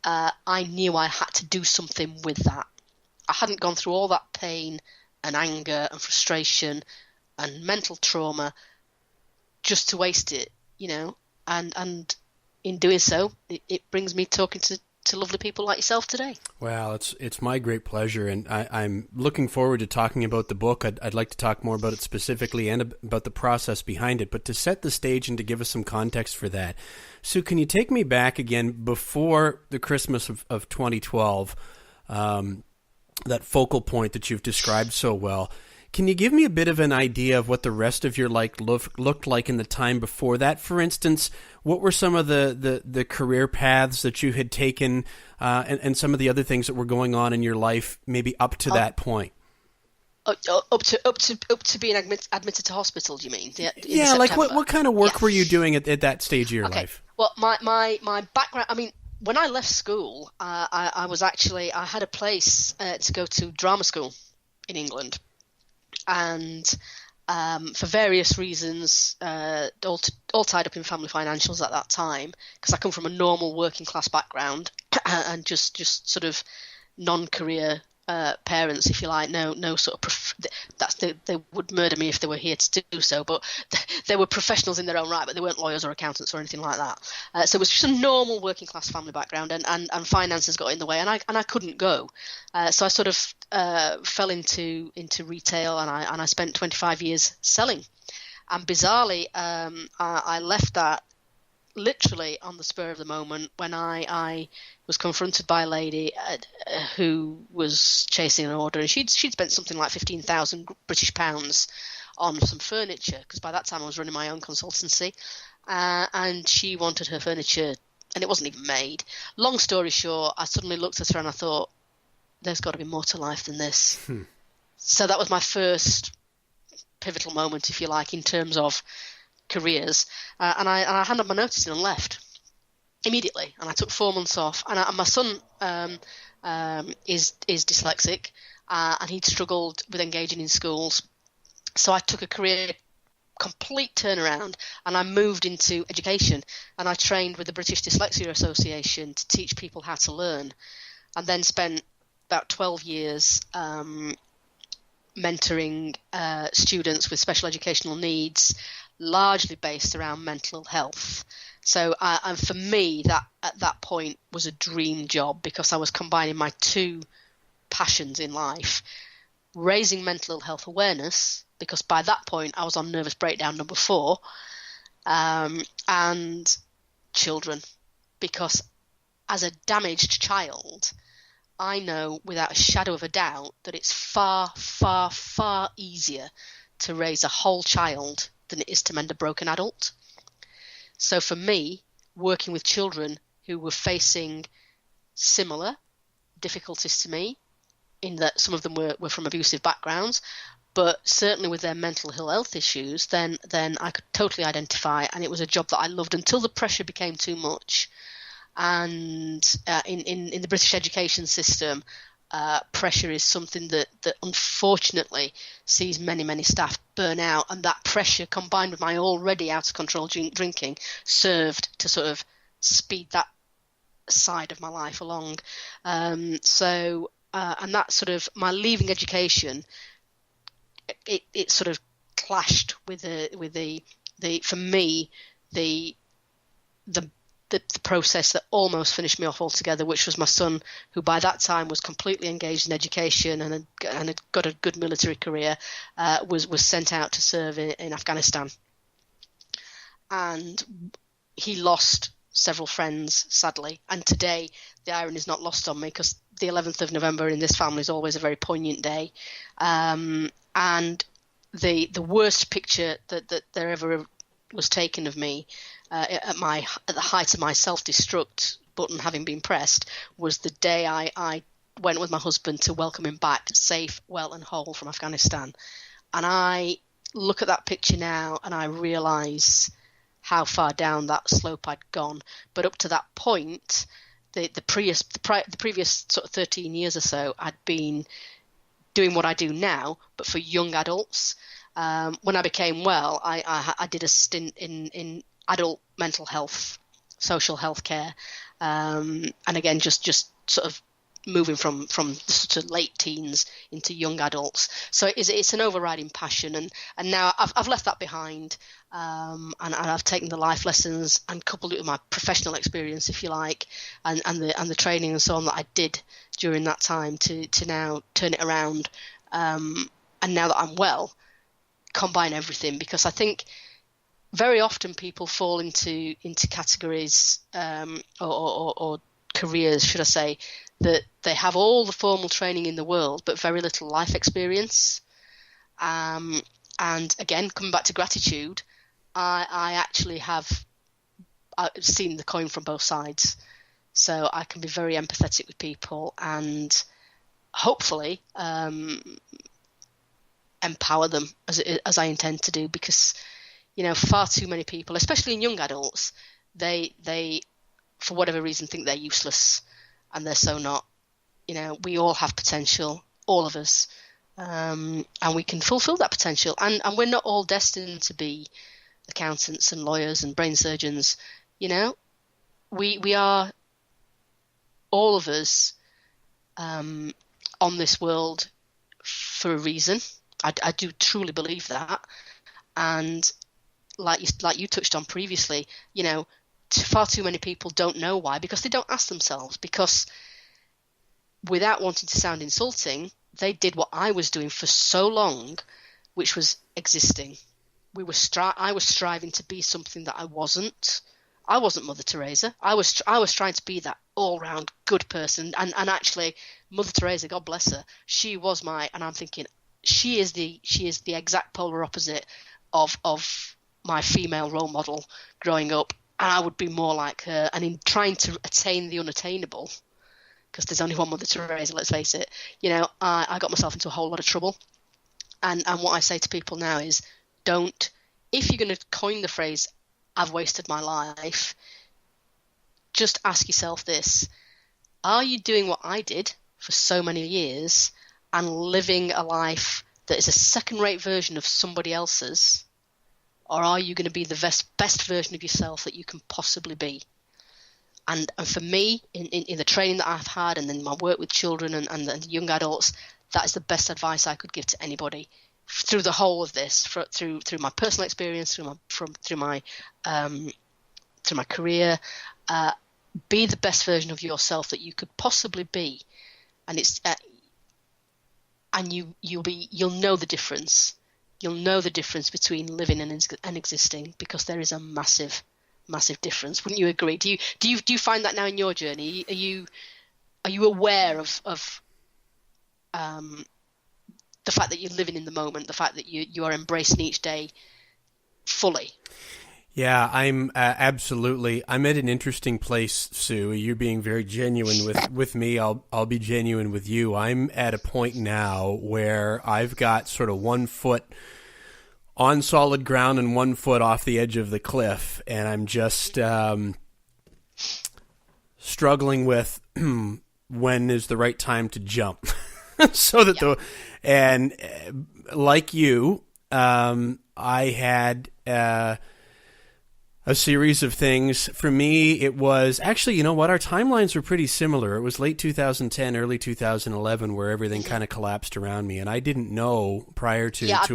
I knew I had to do something with that. I hadn't gone through all that pain and anger and frustration and mental trauma just to waste it, and in doing so, it brings me talking to lovely people like yourself today. Well, it's my great pleasure, and I'm looking forward to talking about the book. I'd like to talk more about it specifically and about the process behind it, but to set the stage and to give us some context for that. Sue, can you take me back again before the Christmas of 2012, that focal point that you've described so well? Can you give me a bit of an idea of what the rest of your life looked like in the time before that? For instance, what were some of the career paths that you had taken, and some of the other things that were going on in your life, maybe up to that point? Up to being admitted to hospital, do you mean? Yeah, like what kind of work were you doing at that stage of your life? Well, my background, I mean, when I left school, I had a place to go to drama school in England. And for various reasons, all tied up in family financials at that time, because I come from a normal working class background and just sort of non-career parents, if you like. No sort of they would murder me if they were here to do so, but they were professionals in their own right, but they weren't lawyers or accountants or anything like that. So it was just a normal working class family background, and finances got in the way, and I couldn't go. So I sort of fell into retail, and I spent 25 years selling. And bizarrely, I left that literally on the spur of the moment when I was confronted by a lady who was chasing an order, and she'd spent something like 15,000 British pounds on some furniture, because by that time I was running my own consultancy, and she wanted her furniture, and it wasn't even made. Long story short, I suddenly looked at her and I thought, there's got to be more to life than this. So that was my first pivotal moment, if you like, in terms of careers, and I handed my notice in and left immediately, and I took 4 months off. And my son is dyslexic, and he'd struggled with engaging in schools, so I took a career complete turnaround, and I moved into education, and I trained with the British Dyslexia Association to teach people how to learn, and then spent about 12 years mentoring students with special educational needs, largely based around mental health. So and for me, that at that point was a dream job, because I was combining my two passions in life: raising mental health awareness, because by that point I was on nervous breakdown number 4, and children, because as a damaged child, I know without a shadow of a doubt that it's far, far, far easier to raise a whole child than it is to mend a broken adult. So for me, working with children who were facing similar difficulties to me, in that some of them were from abusive backgrounds, but certainly with their mental health issues, then I could totally identify, and it was a job that I loved until the pressure became too much. And in the British education system, pressure is something that unfortunately sees many staff burn out, and that pressure, combined with my already out of control drinking, served to sort of speed that side of my life along. And that sort of, my leaving education, it sort of clashed with the for me the process that almost finished me off altogether, which was my son, who by that time was completely engaged in education and had got a good military career, was sent out to serve in Afghanistan. And he lost several friends, sadly. And today, the irony is not lost on me, because the 11th of November in this family is always a very poignant day. And the worst picture that there ever was taken of me at the height of my self-destruct button having been pressed was the day I went with my husband to welcome him back safe, well and whole from Afghanistan. And I look at that picture now and I realise how far down that slope I'd gone. But up to that point, the previous sort of 13 years or so, I'd been doing what I do now, but for young adults. When I became well, I did a stint in adult mental health, social health care, and again, just sort of moving from sort of late teens into young adults. So it's an overriding passion, and now I've left that behind, and I've taken the life lessons and coupled it with my professional experience, if you like, and the training and so on that I did during that time to now turn it around, and now that I'm well, combine everything, because I think very often people fall into categories or careers, should I say, that they have all the formal training in the world but very little life experience. And again, coming back to gratitude, I actually have seen the coin from both sides, so I can be very empathetic with people and hopefully empower them as I intend to do, because far too many people, especially in young adults, they for whatever reason think they're useless, and they're so not. We all have potential, all of us, and we can fulfill that potential, and we're not all destined to be accountants and lawyers and brain surgeons. We are, all of us, on this world for a reason. I do truly believe that, and like you touched on previously, far too many people don't know why, because they don't ask themselves, because without wanting to sound insulting, they did what I was doing for so long, which was existing. I was striving to be something that I wasn't. I wasn't Mother Teresa. I was trying to be that all-round good person, and actually Mother Teresa, God bless her, she was and I'm thinking, she is the exact polar opposite of my female role model growing up, and I would be more like her. And in trying to attain the unattainable, because there's only one Mother Teresa, let's face it, I got myself into a whole lot of trouble. And what I say to people now is, if you're going to coin the phrase, I've wasted my life, just ask yourself this: are you doing what I did for so many years and living a life that is a second-rate version of somebody else's? Or are you going to be the best version of yourself that you can possibly be? And for me, in the training that I've had, and in my work with children and young adults, that is the best advice I could give to anybody through the whole of this, through my personal experience, through my career. Be the best version of yourself that you could possibly be, and you'll know the difference. You'll know the difference between living and existing, because there is a massive, massive difference. Wouldn't you agree? Do you find that now in your journey? Are you aware of the fact that you're living in the moment, the fact that you are embracing each day fully? Yeah, I'm absolutely. I'm at an interesting place, Sue. You're being very genuine with me. I'll be genuine with you. I'm at a point now where I've got sort of 1 foot on solid ground and 1 foot off the edge of the cliff, and I'm just struggling with when is the right time to jump. So that like you, I had a series of things. For me, it was actually, our timelines were pretty similar. It was late 2010, early 2011, where everything kind of collapsed around me, and I didn't know prior to. Yeah, I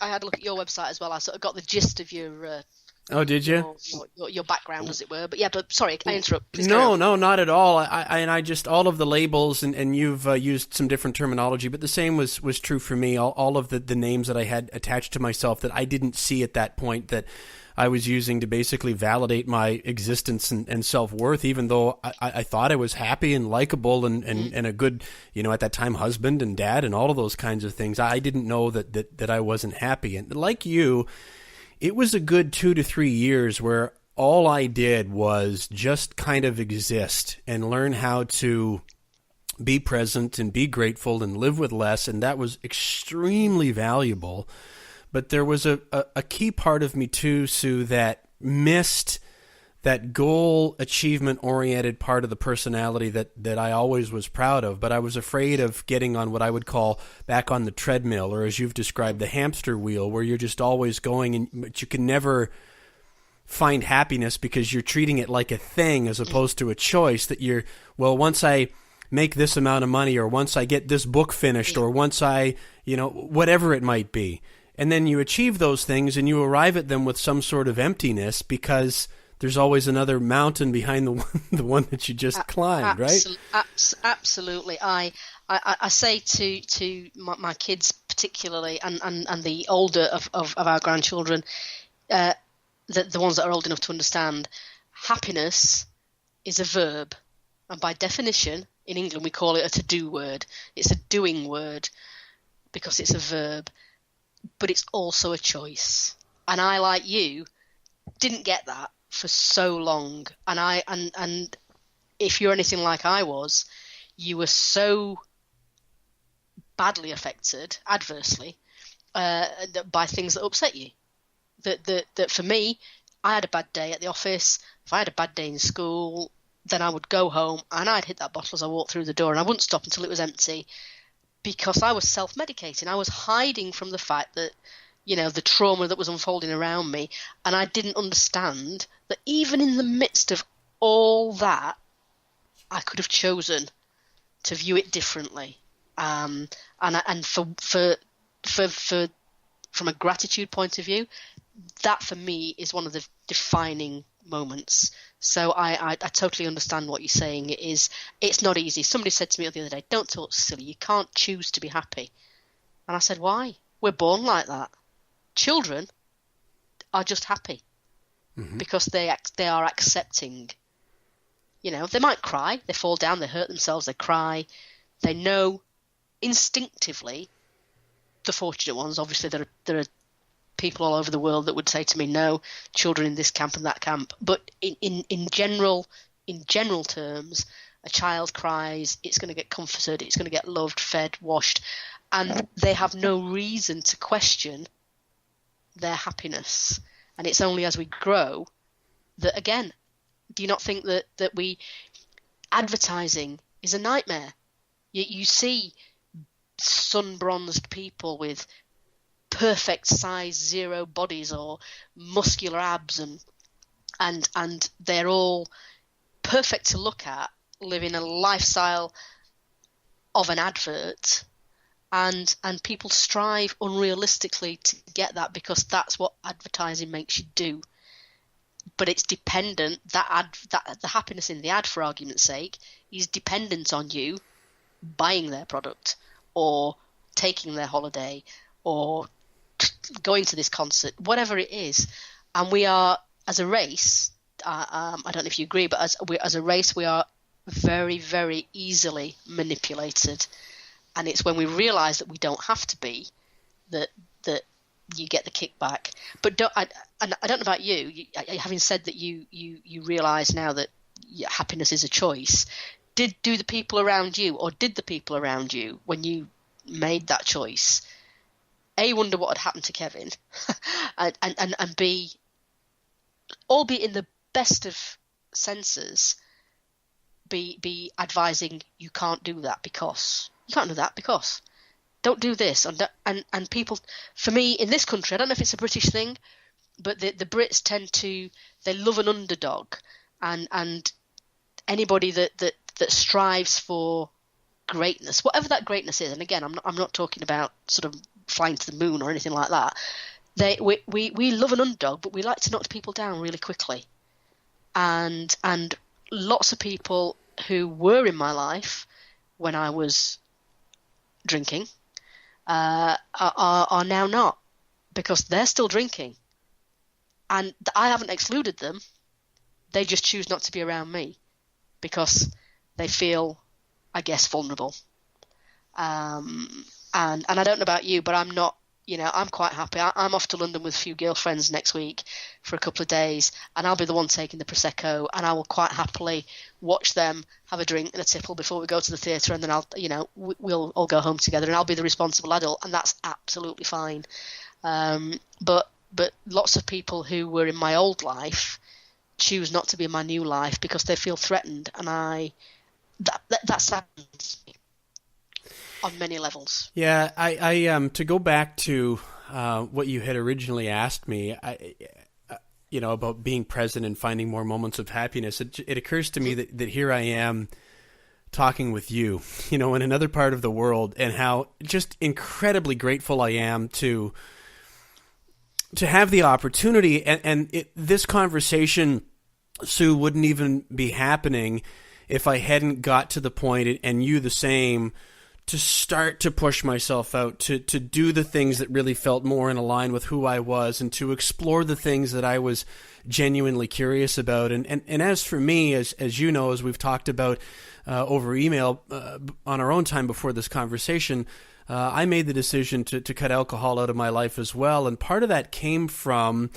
had a look at your website as well. I sort of got the gist of your. Oh, did you? Your background, as it were. But yeah, sorry, I interrupt. Please no, not at all. I just, all of the labels, and you've used some different terminology, but the same was true for me. All of the names that I had attached to myself that I didn't see at that point, that I was using to basically validate my existence and self-worth, even though I thought I was happy and likable and a good, at that time, husband and dad and all of those kinds of things. I didn't know that I wasn't happy. And like you, it was a good 2 to 3 years where all I did was just kind of exist and learn how to be present and be grateful and live with less, and that was extremely valuable. But there was a key part of me too, Sue, that missed that goal achievement-oriented part of the personality that I always was proud of, but I was afraid of getting on what I would call back on the treadmill, or as you've described, the hamster wheel, where you're just always going, but you can never find happiness because you're treating it like a thing as opposed to a choice that you're, well, once I make this amount of money, or once I get this book finished, or once I, whatever it might be. And then you achieve those things and you arrive at them with some sort of emptiness because there's always another mountain behind the one that you just climbed, right? Absolutely. I say to my kids particularly, and the older of our grandchildren, the ones that are old enough to understand, happiness is a verb, and by definition, in England we call it a to-do word. It's a doing word because it's a verb, but it's also a choice. And I, like you, didn't get that for so long, and if you're anything like I was, you were so badly affected adversely by things that upset you that for me, I had a bad day at the office. If I had a bad day in school, then I would go home and I'd hit that bottle as I walked through the door, and I wouldn't stop until it was empty, because I was self-medicating. I was hiding from the fact that, the trauma that was unfolding around me, and I didn't understand that even in the midst of all that, I could have chosen to view it differently. And for from a gratitude point of view, that for me is one of the defining moments. So I totally understand what you're saying. It's not easy. Somebody said to me the other day, "Don't talk silly. You can't choose to be happy." And I said, "Why? We're born like that. Children are just happy because they are accepting. They might cry, they fall down, they hurt themselves, they cry. They know instinctively, the fortunate ones. Obviously, there are people all over the world that would say to me, no, children in this camp and that camp. But in general terms, a child cries, it's going to get comforted, it's going to get loved, fed, washed, and they have no reason to question their happiness. And it's only as we grow that, again, do you not think that advertising is a nightmare? You see sun-bronzed people with perfect size zero bodies or muscular abs, and they're all perfect to look at, living a lifestyle of an advert, and people strive unrealistically to get that because that's what advertising makes you do. But it's dependent, the happiness in the ad, for argument's sake, is dependent on you buying their product or taking their holiday or going to this concert, whatever it is. And we are, as a race, I don't know if you agree, but as a race, we are very, very easily manipulated. And it's when we realise that we don't have to be that you get the kickback. But I don't know about you. Having said that, you realise now that happiness is a choice. Did the people around you, when you made that choice, A, wonder what had happened to Kevin, and B, albeit in the best of senses, be advising you can't do that because don't do this, and people, for me in this country, I don't know if it's a British thing, but the Brits tend to, they love an underdog, and anybody that strives for greatness, whatever that greatness is. And again, I'm not talking about sort of flying to the moon or anything like that. We love an underdog, but we like to knock people down really quickly. And lots of people who were in my life when I was drinking are now not, because they're still drinking, and I haven't excluded them. They just choose not to be around me because they feel, I guess, vulnerable. And I don't know about you, but I'm not I'm quite happy. I'm off to London with a few girlfriends next week for a couple of days, and I'll be the one taking the Prosecco, and I will quite happily watch them have a drink and a tipple before we go to the theatre, and then we'll all go home together, and I'll be the responsible adult, and that's absolutely fine. But lots of people who were in my old life choose not to be in my new life because they feel threatened, and that saddens me on many levels. Yeah, I to go back to what you had originally asked me, about being present and finding more moments of happiness. It occurs to me that here I am talking with you, in another part of the world, and how just incredibly grateful I am to have the opportunity. And this conversation, Sue, wouldn't even be happening if I hadn't got to the point, and you the same, to start to push myself out, to do the things that really felt more in line with who I was, and to explore the things that I was genuinely curious about. And as for me, as you know, as we've talked about over email on our own time before this conversation, I made the decision to cut alcohol out of my life as well. And part of that came from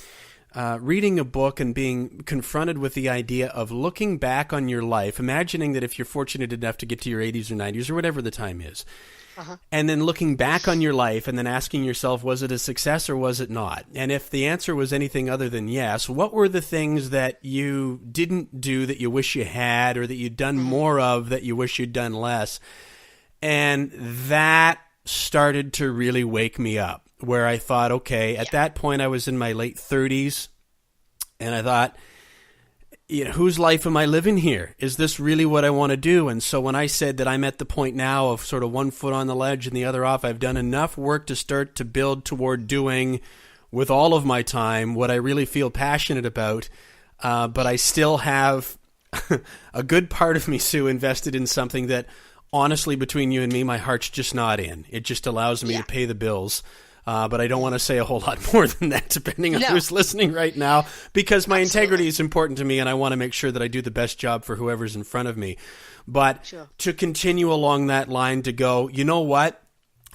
reading a book and being confronted with the idea of looking back on your life, imagining that if you're fortunate enough to get to your 80s or 90s or whatever the time is, and then looking back on your life and then asking yourself, was it a success or was it not? And if the answer was anything other than yes, what were the things that you didn't do that you wish you had, or that you'd done more of that you wish you'd done less? And that started to really wake me up, where I thought, okay, at that point I was in my late 30s, and I thought, whose life am I living here? Is this really what I want to do? And so when I said that I'm at the point now of sort of one foot on the ledge and the other off, I've done enough work to start to build toward doing with all of my time what I really feel passionate about, but I still have a good part of me, Sue, invested in something that, honestly, between you and me, my heart's just not in. It just allows me to pay the bills. But I don't want to say a whole lot more than that, depending on who's listening right now, because my integrity is important to me, and I want to make sure that I do the best job for whoever's in front of me. But to continue along that line, to go, you know what?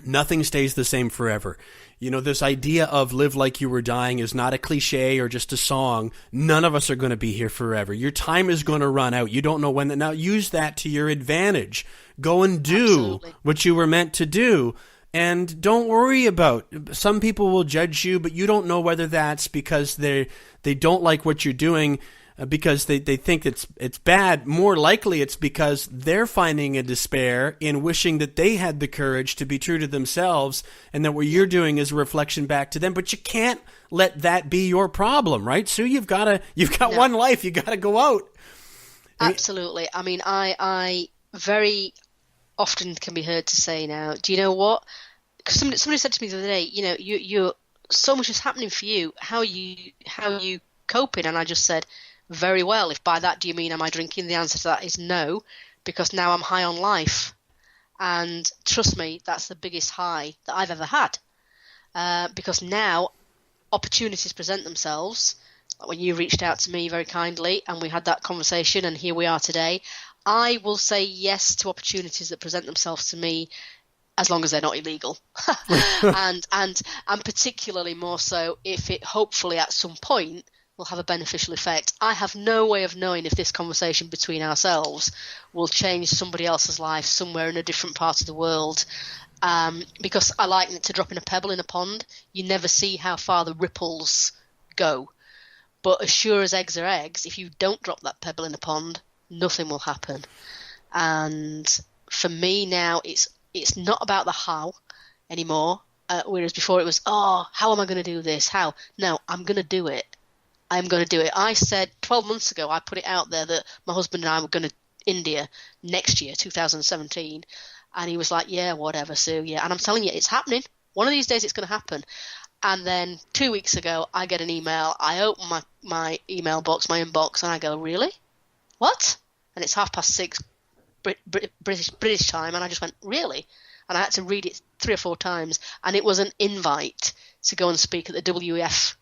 Nothing stays the same forever. This idea of live like you were dying is not a cliche or just a song. None of us are going to be here forever. Your time is going to run out. You don't know when. Now use that to your advantage. Go and do what you were meant to do. And don't worry about, some people will judge you, but you don't know whether that's because they don't like what you're doing, because they think it's bad. More likely it's because they're finding a despair in wishing that they had the courage to be true to themselves, and that what you're doing is a reflection back to them. But you can't let that be your problem, right? So you've got one life, you got to go out. Absolutely. I mean, I very often can be heard to say now, do you know what? Because somebody said to me the other day, you're so much is happening for you. How are you coping? And I just said, very well. If by that do you mean am I drinking? The answer to that is no, because now I'm high on life, and trust me, that's the biggest high that I've ever had. Because now opportunities present themselves. When you reached out to me very kindly and we had that conversation, and here we are today, I will say yes to opportunities that present themselves to me, as long as they're not illegal, and particularly more so if it hopefully at some point will have a beneficial effect. I have no way of knowing if this conversation between ourselves will change somebody else's life somewhere in a different part of the world, because I liken it to dropping a pebble in a pond. You never see how far the ripples go, but as sure as eggs are eggs, if you don't drop that pebble in a pond, nothing will happen. And for me now, it's not about the how anymore, whereas before it was, how am I going to do this? How? No, I'm going to do it. I'm going to do it. I said 12 months ago, I put it out there that my husband and I were going to India next year, 2017. And he was like, yeah, whatever, Sue, yeah. And I'm telling you, it's happening. One of these days it's going to happen. And then 2 weeks ago, I get an email. I open my email box, my inbox, and I go, really? What? And it's 6:30 British time, and I just went, really? And I had to read it 3 or 4 times, and it was an invite to go and speak at the WEF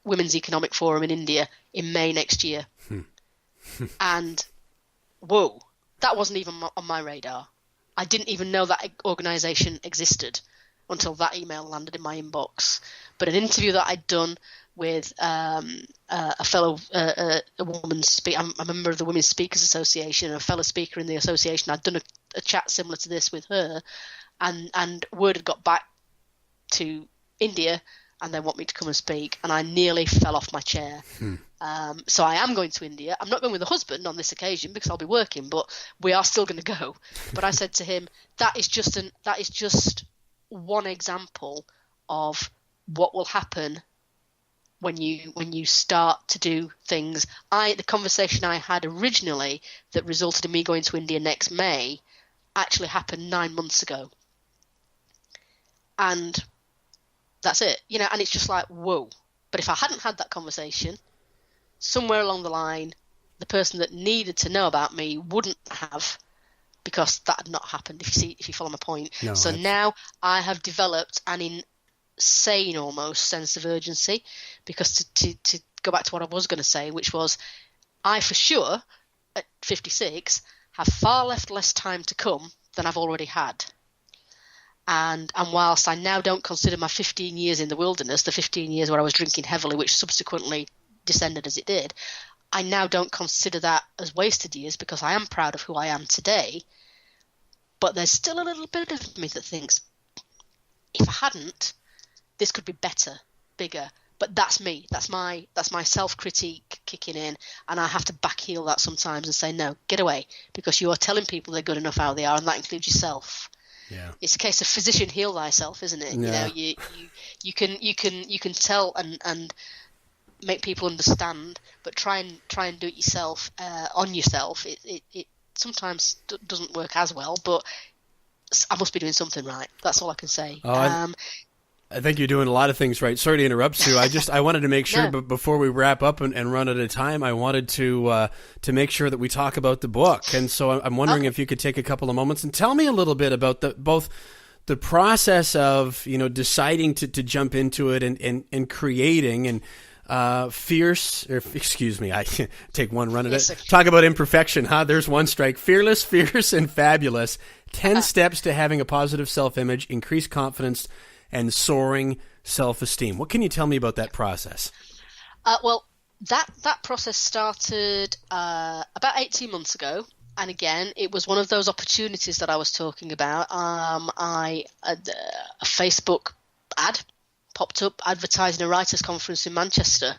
Women's Economic Forum in India in May next year. And whoa, that wasn't even on my radar. I didn't even know that organisation existed until that email landed in my inbox. But an interview that I'd done with a fellow a woman I'm a member of the Women's Speakers Association, a fellow speaker in the association. I'd done a chat similar to this with her, and word had got back to India, and they want me to come and speak, and I nearly fell off my chair. So I am going to India. I'm not going with a husband on this occasion because I'll be working, but we are still going to go. But I said to him, that is just one example of what will happen when you start to do things. The conversation I had originally that resulted in me going to India next May actually happened 9 months ago. And that's it, and it's just like, whoa. But if I hadn't had that conversation, somewhere along the line, the person that needed to know about me wouldn't have, because that had not happened, if you follow my point. No, so now I have developed an insane almost sense of urgency, because to go back to what I was going to say, which was, I for sure, at 56, have far less time to come than I've already had. And whilst I now don't consider my 15 years in the wilderness, the 15 years where I was drinking heavily, which subsequently descended as it did, I now don't consider that as wasted years, because I am proud of who I am today. But there's still a little bit of me that thinks, if I hadn't, this could be better, bigger. But that's me. That's my self-critique kicking in, and I have to backheel that sometimes and say, no, get away, because you are telling people they're good enough how they are, and that includes yourself. Yeah. It's a case of physician heal thyself, isn't it? Yeah. You can tell and make people understand, but try and do it yourself on yourself. It sometimes doesn't work as well, but I must be doing something right. That's all I can say. I think you're doing a lot of things right. Sorry to interrupt, Sue. I wanted to make sure, but before we wrap up and run out of time, I wanted to make sure that we talk about the book. And so I'm wondering if you could take a couple of moments and tell me a little bit about both the process of deciding to jump into it and creating and I take one run at it. Talk about imperfection, huh? There's one strike. Fearless, fierce, and fabulous. 10 steps to having a positive self-image, increased confidence, and soaring self-esteem. What can you tell me about that process? Well, that process started about 18 months ago. And again, it was one of those opportunities that I was talking about. A Facebook ad popped up advertising a writers' conference in Manchester,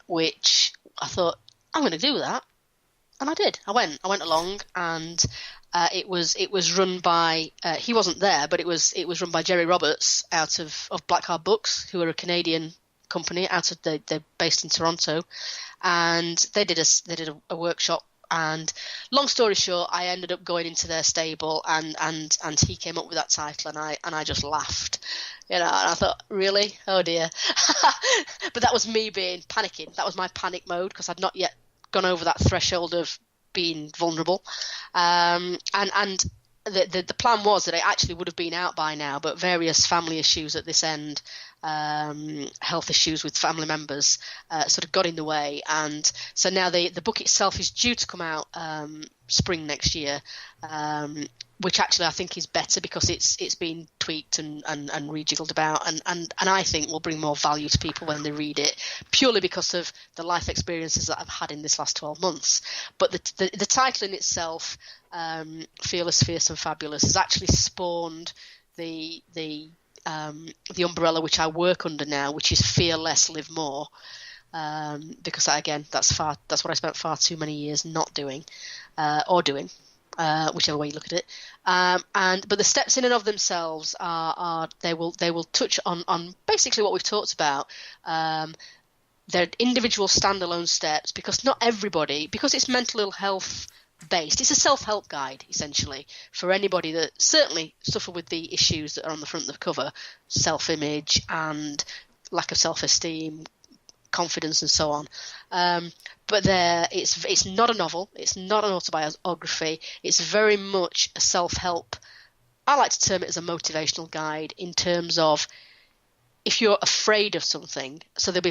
which I thought, I'm going to do that. And I did. I went along, and it was run by he wasn't there, but it was run by Jerry Roberts out of Black Card Books, who are a Canadian company they're based in Toronto, and they did a workshop. And long story short, I ended up going into their stable, and he came up with that title, and I just laughed, and I thought, really? Oh dear. But that was me panicking. That was my panic mode, because I'd not yet gone over that threshold of being vulnerable, and the plan was that it actually would have been out by now, but various family issues at this end, health issues with family members, sort of got in the way, and so now the book itself is due to come out spring next year, which actually I think is better, because it's been tweaked and rejiggled about, and I think will bring more value to people when they read it, purely because of the life experiences that I've had in this last 12 months. But the title in itself, Fearless, Fierce and Fabulous, has actually spawned the umbrella which I work under now, which is Fear Less, Live More, because that's what I spent far too many years not doing, or doing. Whichever way you look at it, but the steps in and of themselves they will touch on basically what we've talked about. They're individual standalone steps, because not everybody, because it's mental health based, it's a self-help guide essentially for anybody that certainly suffer with the issues that are on the front of the cover: self-image and lack of self-esteem, confidence, and so on. But it's not a novel. It's not an autobiography. It's very much a self-help. I like to term it as a motivational guide, in terms of, if you're afraid of something, so there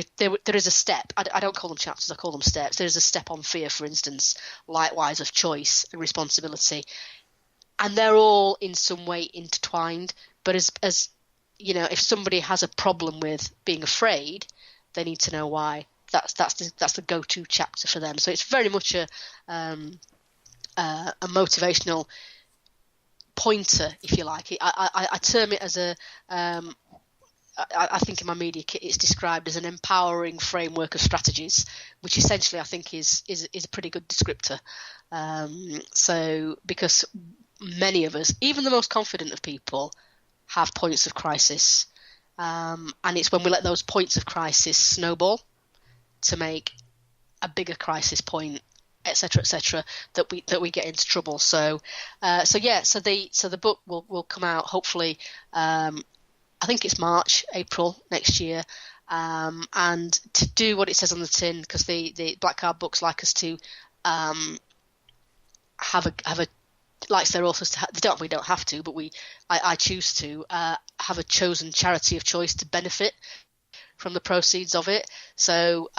is a step. I don't call them chapters. I call them steps. There is a step on fear, for instance, likewise of choice and responsibility. And they're all in some way intertwined. But as you know, if somebody has a problem with being afraid, they need to know why. That's the go-to chapter for them. So it's very much a motivational pointer, if you like. I term it as a I think in my media kit it's described as an empowering framework of strategies, which essentially I think is a pretty good descriptor. So because many of us, even the most confident of people, have points of crisis, and it's when we let those points of crisis snowball to make a bigger crisis point, etc., that we get into trouble. So the book will come out hopefully. I think it's April next year, and to do what it says on the tin, because the Black Card books like us to have a likes their authors to we don't have to, but I choose to have a chosen charity of choice to benefit from the proceeds of it. So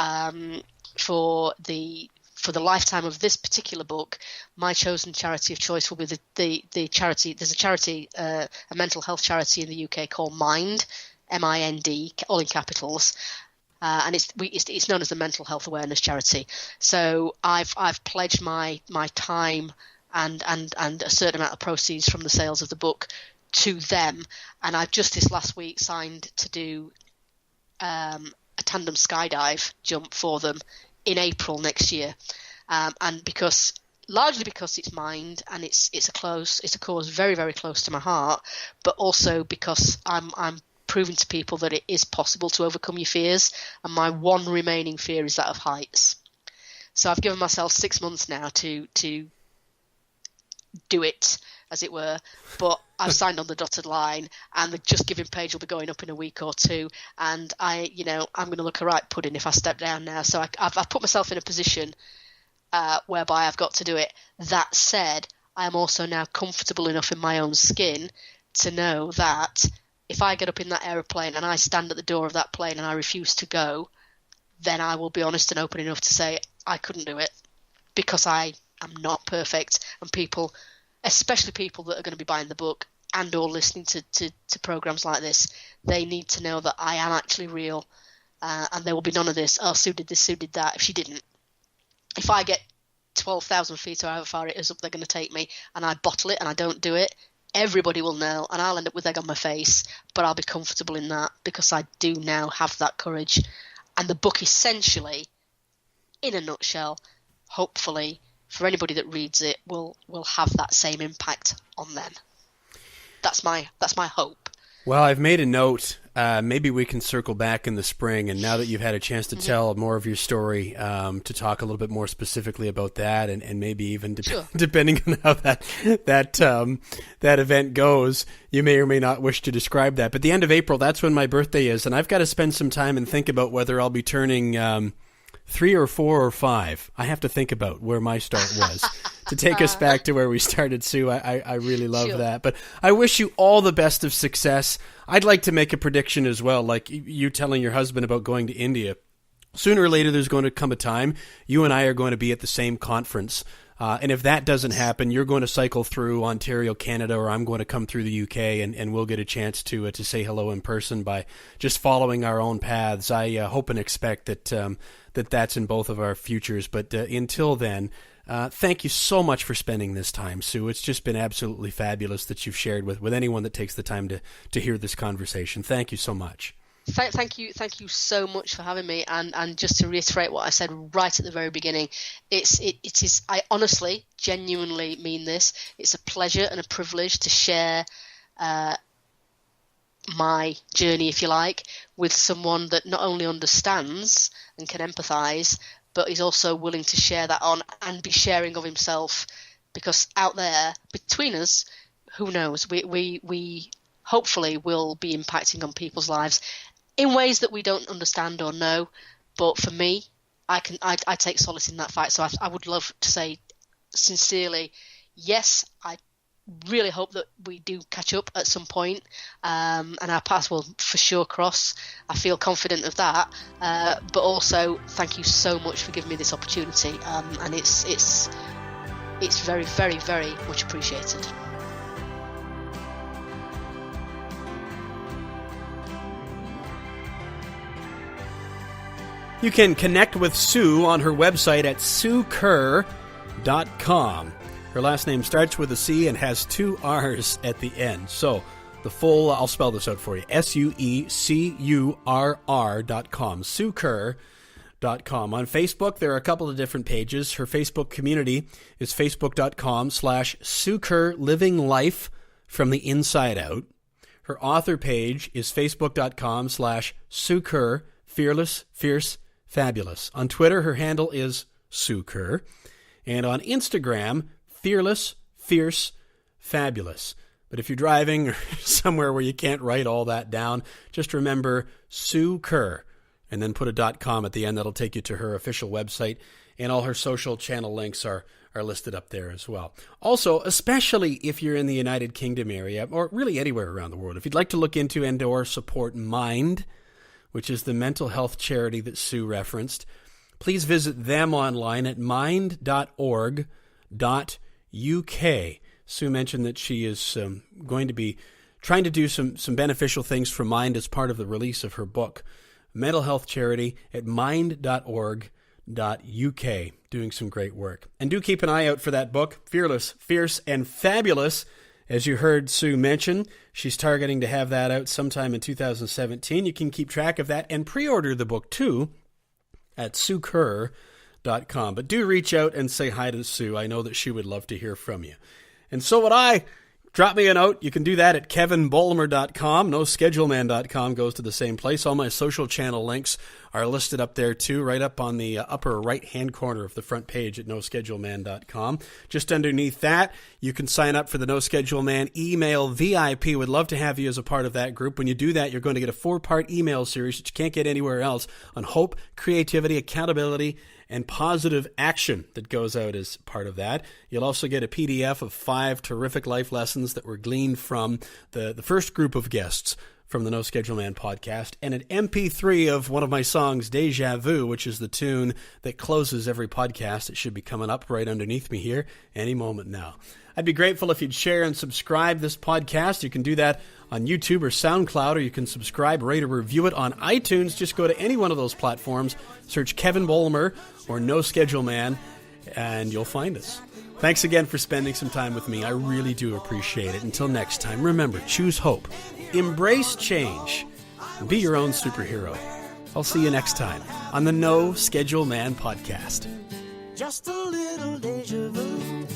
for the lifetime of this particular book, my chosen charity of choice will be the charity. There's a charity, a mental health charity in the UK called Mind, MIND, all in capitals, and it's known as the Mental Health Awareness Charity. So I've pledged my time and a certain amount of proceeds from the sales of the book to them, and I've just this last week signed to do a tandem skydive jump for them in April next year, and largely because it's Mind and it's a cause very, very close to my heart, but also because I'm proving to people that it is possible to overcome your fears, and my one remaining fear is that of heights. So I've given myself 6 months now to do it, as it were, but I've signed on the dotted line, and the Just Giving page will be going up in a week or two, and I'm going to look a right pudding if I step down now. So I've put myself in a position whereby I've got to do it. That said, I am also now comfortable enough in my own skin to know that if I get up in that aeroplane and I stand at the door of that plane and I refuse to go, then I will be honest and open enough to say I couldn't do it, because I am not perfect, and people, especially people that are going to be buying the book and or listening to programs like this, they need to know that I am actually real, and there will be none of this, oh, Sue did this, Sue did that, if she didn't. If I get 12,000 feet or however far it is up they're going to take me, and I bottle it and I don't do it, everybody will know, and I'll end up with egg on my face, but I'll be comfortable in that because I do now have that courage. And the book essentially, in a nutshell, hopefully for anybody that reads it, will have that same impact on them. That's my hope. Well, I've made a note. Maybe we can circle back in the spring, and now that you've had a chance to tell more of your story, to talk a little bit more specifically about that, and maybe even depending on how that event goes, you may or may not wish to describe that. But the end of April, that's when my birthday is, and I've got to spend some time and think about whether I'll be turning 3 or 4 or 5. I have to think about where my start was to take us back to where we started, Sue. I really love that. But I wish you all the best of success. I'd like to make a prediction as well, like you telling your husband about going to India. Sooner or later, there's going to come a time you and I are going to be at the same conference. And if that doesn't happen, you're going to cycle through Ontario, Canada, or I'm going to come through the UK, and we'll get a chance to say hello in person by just following our own paths. I hope and expect that that's in both of our futures. But until then, thank you so much for spending this time, Sue. It's just been absolutely fabulous that you've shared with anyone that takes the time to hear this conversation. Thank you so much. Thank you so much for having me. And just to reiterate what I said right at the very beginning, it is. I honestly, genuinely mean this. It's a pleasure and a privilege to share my journey, if you like, with someone that not only understands and can empathise, but is also willing to share that on and be sharing of himself. Because out there, between us, who knows? We hopefully will be impacting on people's lives in ways that we don't understand or know. But for me, I take solace in that fact. So I would love to say sincerely, yes, I really hope that we do catch up at some point, and our paths will for sure cross. I feel confident of that. But also, thank you so much for giving me this opportunity, and it's very, very, very much appreciated. You can connect with Sue on her website at suecurr.com. Her last name starts with a C and has 2 R's at the end. So the full, I'll spell this out for you, SUECURR.com, suecurr.com. On Facebook, there are a couple of different pages. Her Facebook community is facebook.com/SueCurr Living Life from the Inside Out. Her author page is facebook.com/SueCurr Fearless, Fierce, Fabulous. On Twitter, her handle is Sue Curr. And on Instagram, Fearless, Fierce, Fabulous. But if you're driving or somewhere where you can't write all that down, just remember Sue Curr and then put a .com at the end. That'll take you to her official website, and all her social channel links are listed up there as well. Also, especially if you're in the United Kingdom area, or really anywhere around the world, if you'd like to look into and or support Mind, which is the mental health charity that Sue referenced, please visit them online at mind.org.uk. Sue mentioned that she is going to be trying to do some beneficial things for Mind as part of the release of her book. Mental health charity at mind.org.uk, doing some great work. And do keep an eye out for that book, Fearless, Fierce, and Fabulous. As you heard Sue mention, she's targeting to have that out sometime in 2017. You can keep track of that and pre-order the book too at suecurr.com. But do reach out and say hi to Sue. I know that she would love to hear from you. And so would I. Drop me a note. You can do that at kevinbulmer.com. NoScheduleMan.com goes to the same place. All my social channel links are listed up there too, right up on the upper right-hand corner of the front page at NoScheduleMan.com. Just underneath that, you can sign up for the No Schedule Man email VIP. Would love to have you as a part of that group. When you do that, you're going to get a 4-part email series that you can't get anywhere else on hope, creativity, accountability, and positive action that goes out as part of that. You'll also get a PDF of 5 terrific life lessons that were gleaned from the first group of guests from the No Schedule Man podcast, and an MP3 of one of my songs, Deja Vu, which is the tune that closes every podcast. It should be coming up right underneath me here any moment now. I'd be grateful if you'd share and subscribe this podcast. You can do that on YouTube or SoundCloud, or you can subscribe, rate, or review it on iTunes. Just go to any one of those platforms, search Kevin Bulmer or No Schedule Man, and you'll find us. Thanks again for spending some time with me. I really do appreciate it. Until next time, remember, choose hope, embrace change, and be your own superhero. I'll see you next time on the No Schedule Man podcast. Just a little deja vu.